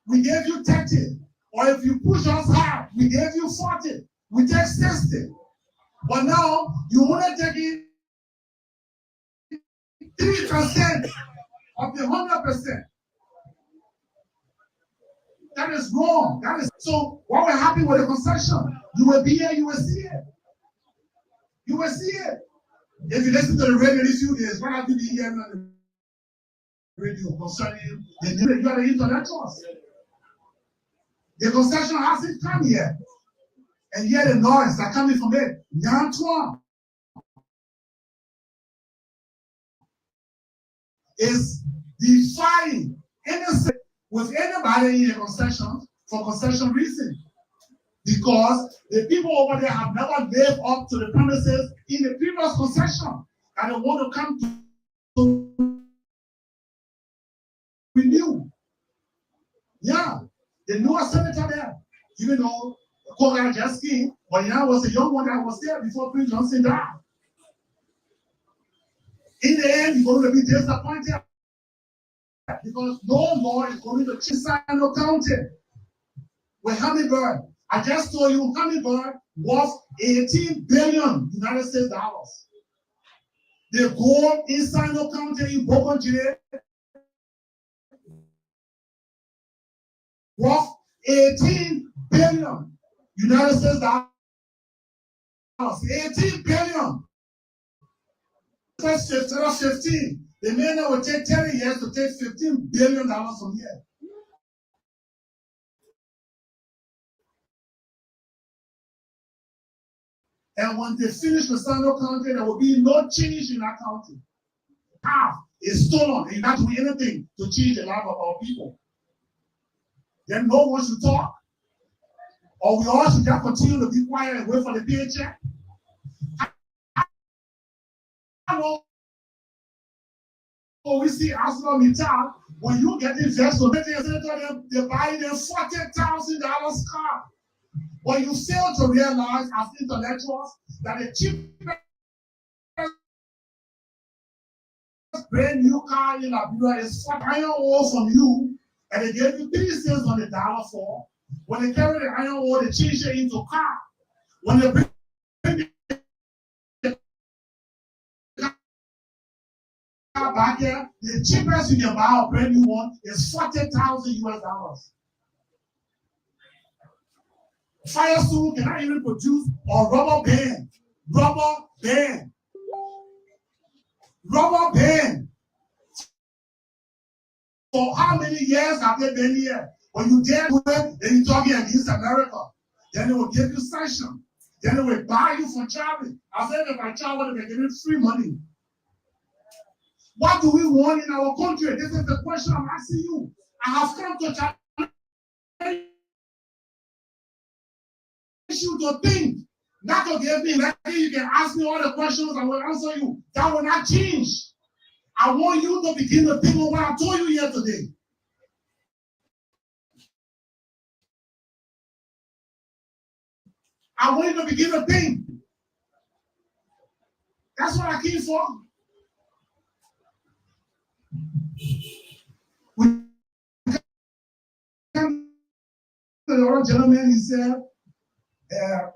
We gave you 30. Or if you push us hard, we gave you 40. We take 60. But now, you want to take it 3% of the 100%. That is wrong. That is so. What will happen with the concession? You will be here. You will see it. You will see it. If you listen to the radio these few days, what have you been hearing on the radio concerning the new? You are the intellectuals. The concession hasn't come yet, and yet the noise that coming from it. Nyantua is defying innocent with anybody in a concession for concession reason. Because the people over there have never lived up to the promises in the previous concession and they want to come to renew. Yeah, the newer senator there, even though Koga just came, but yeah, was a young one that was there before Prince Johnson died. In the end, you're going to be disappointed because no law is going to change Sino County. With Hummingbird, I just told you Hummingbird was 18 billion United States dollars. The gold in Sino County in Bokonjire was 18 billion United States dollars. 18 billion. First 15. The man that will take 10 years to take $15 billion from here. And when they finish the Sino County, there will be no change in that county. Half is stolen, and you not do anything to change the life of our people. Then no one should talk. Or we all should just continue to be quiet and wait for the paycheck. We see ArcelorMittal, when you get investors, they buy them $40,000 car. But you fail to realize as intellectuals that the cheapest brand new car in Liberia is iron ore from you, and they gave you 3 cents on the dollar for. When they carry the iron ore, they change it into car. When they bring car back here, the cheapest you can buy a brand new one is $40,000. Firestone cannot even produce a rubber band. Rubber band. Rubber band. For how many years have they been here? When you dare do it, then you're talking against America. Then they will give you sanctions. Then they will buy you for traveling. I said if I travel, they give me free money. What do we want in our country? This is the question I'm asking you. I have come to challenge you to think, not to give me. Like you can ask me all the questions, I will answer you. That will not change. I want you to begin to think of what I told you here today. I want you to begin to think. That's what I came for. The other gentleman, he said, the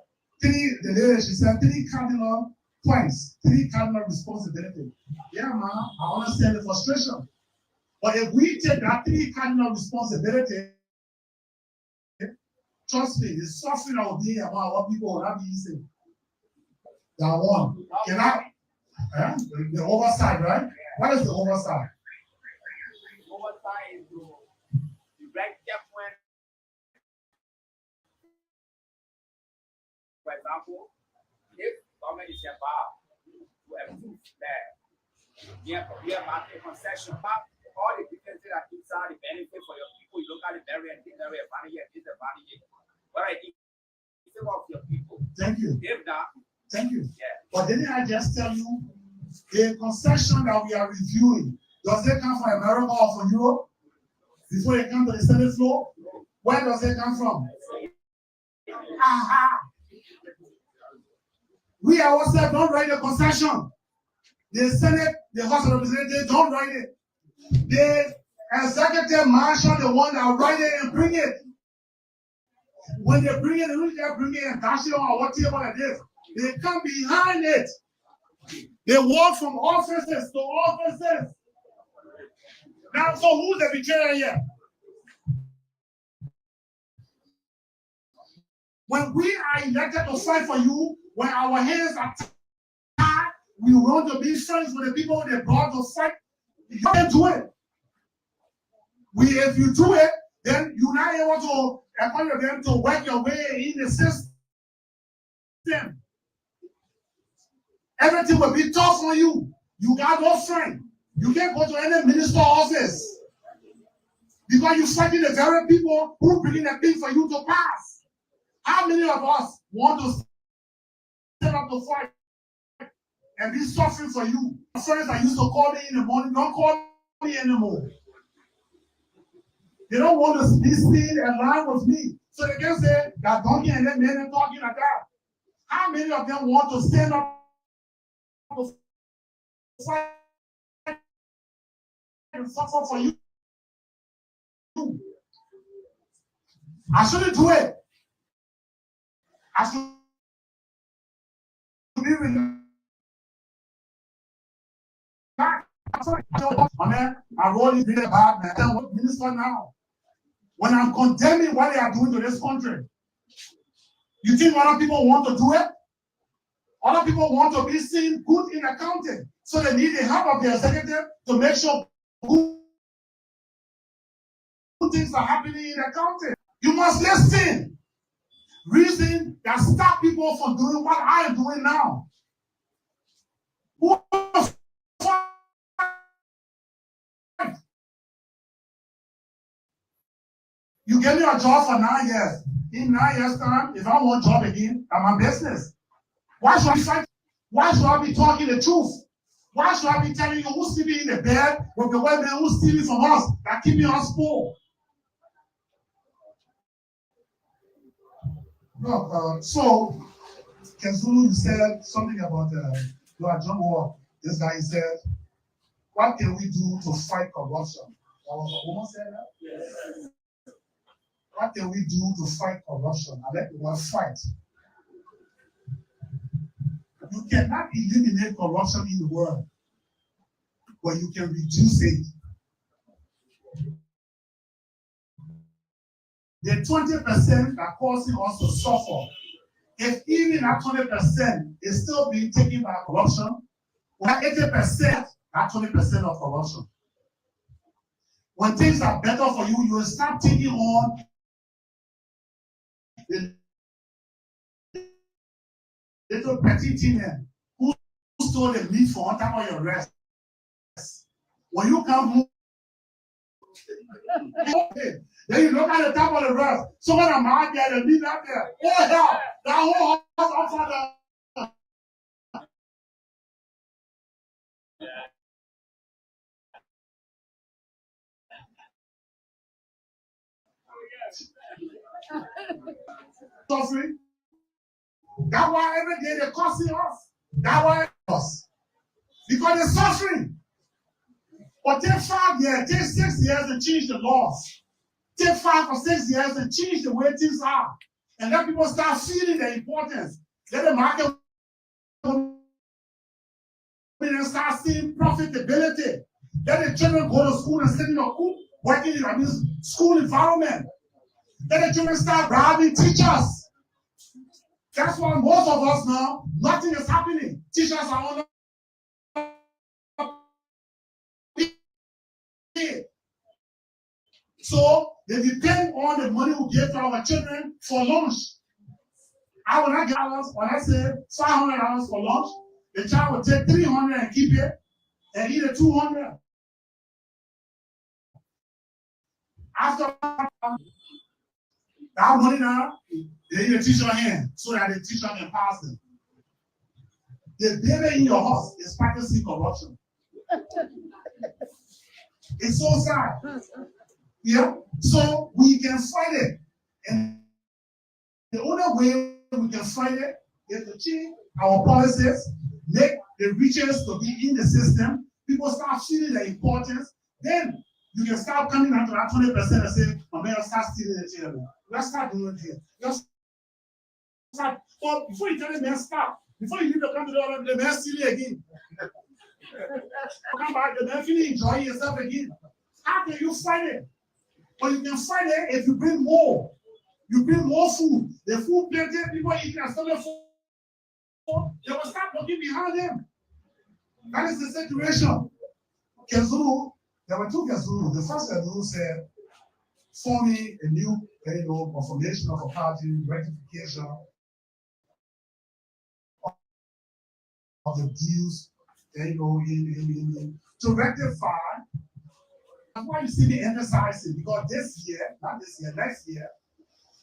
lady, she said, 3 cardinal points, 3 cardinal responsibilities. Yeah, man, I understand the frustration. But if we take that 3 cardinal responsibilities, trust me, the suffering that will be about what people will not be easy. That one. Can I? The oversight, right? What is the oversight?
The oversight is to direct point. For example, if government is about to approve that we have market concession, all the different things that inside the benefit for your people, you look at the barrier and think that we're advantage and disadvantage. But I think it's about your people.
Thank you.
If not,
thank you.
Yeah.
But didn't I just tell you the concession that we are reviewing, does it come from America or from Europe? Before it comes to the Senate floor? Where does it come from? Aha. We ourselves don't write the concession. The Senate, the House of Representatives don't write it. The executive marshal, the one that write it and bring it. When they bring it, they bring it and dash it on our table like this. They come behind it. They walk from offices to offices. Now, so who's the betrayer here? When we are elected to fight for you, when our hands are tied, we want to be friends with the people they brought to fight. You can't do it. If you do it, then you're not able to encourage them to work your way in the system. Everything will be tough for you. You got no friend. You can't go to any minister office because you're fighting the very people who bring the thing for you to pass. How many of us want to stand up to fight and be suffering for you? Friends that used to call me in the morning don't call me anymore. They don't want to be seen and line with me. So they can say that Duncan and that man are talking like that. How many of them want to stand up to fight and suffer for you? I shouldn't do it. I should be relaxed. I really feel bad, man. I'm a minister now. When I'm condemning what they are doing to this country, you think other people want to do it? Other people want to be seen good in accounting. So they need the help of the executive to make sure good things are happening in accounting. You must listen. Reason that stop people from doing what I am doing now. You gave me a job for 9 years. In 9 years' time, if I want a job again, I'm a business. Why should I fight? Why should I be talking the truth? Why should I be telling you who's sleeping in the bed with the white man who's stealing from us, that keeping us poor? No, so, Kenzulu, you said something about John Wall. This guy said, what can we do to fight corruption? That was a woman said that? Yes. What can we do to fight corruption? I like the word fight. You cannot eliminate corruption in the world. but you can reduce it. The 20% that causes us to suffer, if even that 20% is still being taken by corruption, or 80%, that 20% of corruption. When things are better for you, you will start taking on the little petty men who stole the meat for on top of your rest. When you come home, then you look at the top of the rest. Some of them out there, the meat out there. Oh, hell, that whole house upside down. Suffering. That's why every day they're cursing us. That's why us. Because they're suffering. But take 5 years, take 6 years to change the laws. Take 5 or 6 years to change the way things are. And let people start feeling the importance. Let the market start seeing profitability. Let the children go to school and sit in a working in this school environment. Let the children start bribing teachers. That's why most of us now, nothing is happening. Teachers are on the so they depend on the money we give to our children for lunch. I will not get allowance when I say $500 for lunch. The child will take $300 and keep it and eat it $200. After that money now, they need a teacher hand so that the teacher can pass them. The baby in your house is practicing corruption. It's so sad. Yeah, so we can fight it. And the only way we can fight it is to change our policies, make the richest to be in the system, people start feeling the importance, then you can start coming out to that 20% and say, "My man, start stealing the children. Let's start doing it here. Let's start." Well, before you tell the man stop, before you leave the country, the man stealing again. Come back, the man feeling enjoying yourself again. How can you fight it? But you can fight it if you bring more. You bring more food. The food plenty, people eating and selling food, they will start looking behind them. That is the situation. Kezulu, there were 2 Kezulu. The first Kezulu said, forming a new formation of a party, rectification of the views, to rectify. That's why you see me emphasizing, because this year, not this year, next year,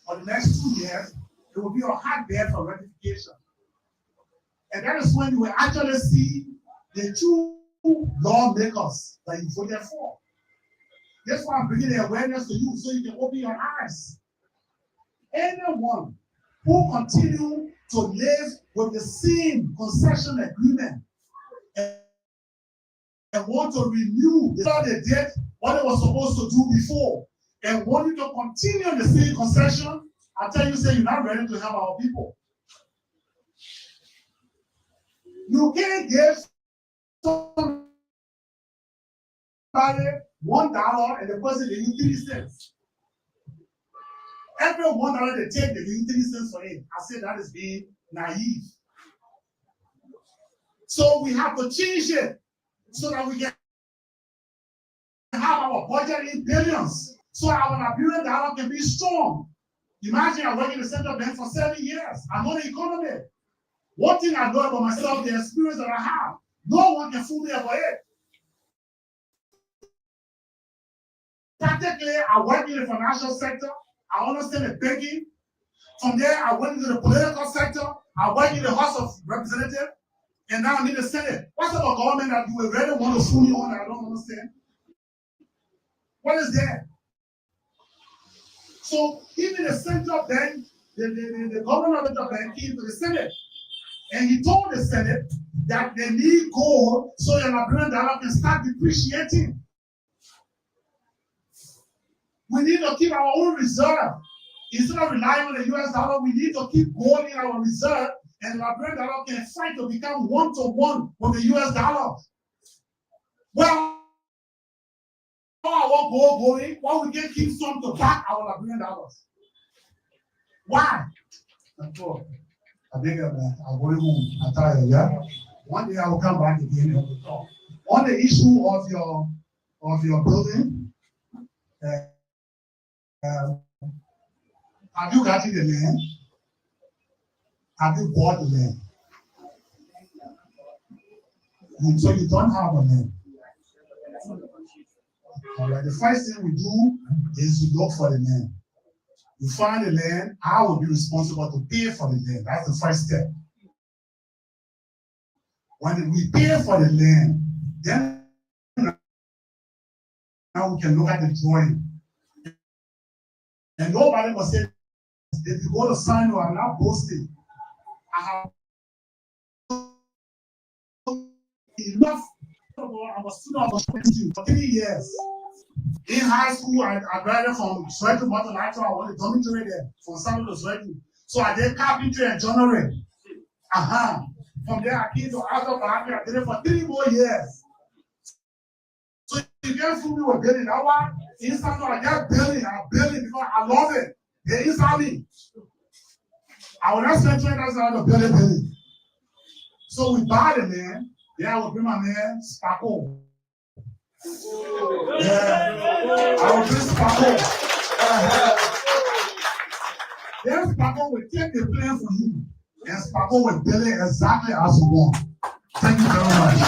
or the next 2 years, it will be a hotbed for rectification. And that is when you will actually see the true lawmakers that you voted for. That's why I'm bringing the awareness to you so you can open your eyes. Anyone who continue to live with the same concession agreement and want to renew what they did, what they were supposed to do before, and want you to continue the same concession, I tell you, say you're not ready to help our people. You can't give somebody $1 and the person they give 3 cents. Every $1 they take, they give 3 cents for it. I say that is being naive. So we have to change it so that we can have our budget in billions, so our Liberian dollar can be strong. Imagine I worked in the central bank for 7 years. I know the economy. One thing I know about myself, the experience that I have, no one can fool me about it. Practically, I work in the financial sector. I understand the banking. From there, I went into the political sector. I work in the House of Representatives. And now I'm in the Senate. What's about government that you really want to fool me on that I don't understand? What is that? So even the central bank, the governor of the bank came to the Senate. And he told the Senate that they need gold so the Liberian dollar can start depreciating. We need to keep our own reserve. Instead of relying on the US dollar, we need to keep gold in our reserve, and the Liberian dollar can fight to become 1-to-1 with the US dollar. Well, I won't go going. Why we get keep some to back our $1 billion? Why? I thought, I think I'll go home. I tell you, yeah. One day I will come back again and we'll talk. On the issue of your building, have you gotten the land? Have you bought the land? So you don't have a land. All right. The first thing we do is we look for the land. You find the land, I will be responsible to pay for the land. That's the first step. When we pay for the land, then now we can look at the drawing. And nobody must say, if you go to sign, you are not boasting. I have enough. I was student of 20 for 3 years. In high school, I graduated from Sweating Mountain. I went to dormitory there from Saturday to Sweating. So I did carpentry and joinery. From there, I came to Alto Bahia. I did it for 3 more years. So you can't fool me with building. That one, inside I get building. I'm building because I love it. They inside me. I will not spend $20,000 to building. So we buy the land. Then I will bring my man Spaco. Yeah, I will bring Spaco. Then Spaco will take the plan for you. And Spaco will build it exactly as you want. Thank you very much.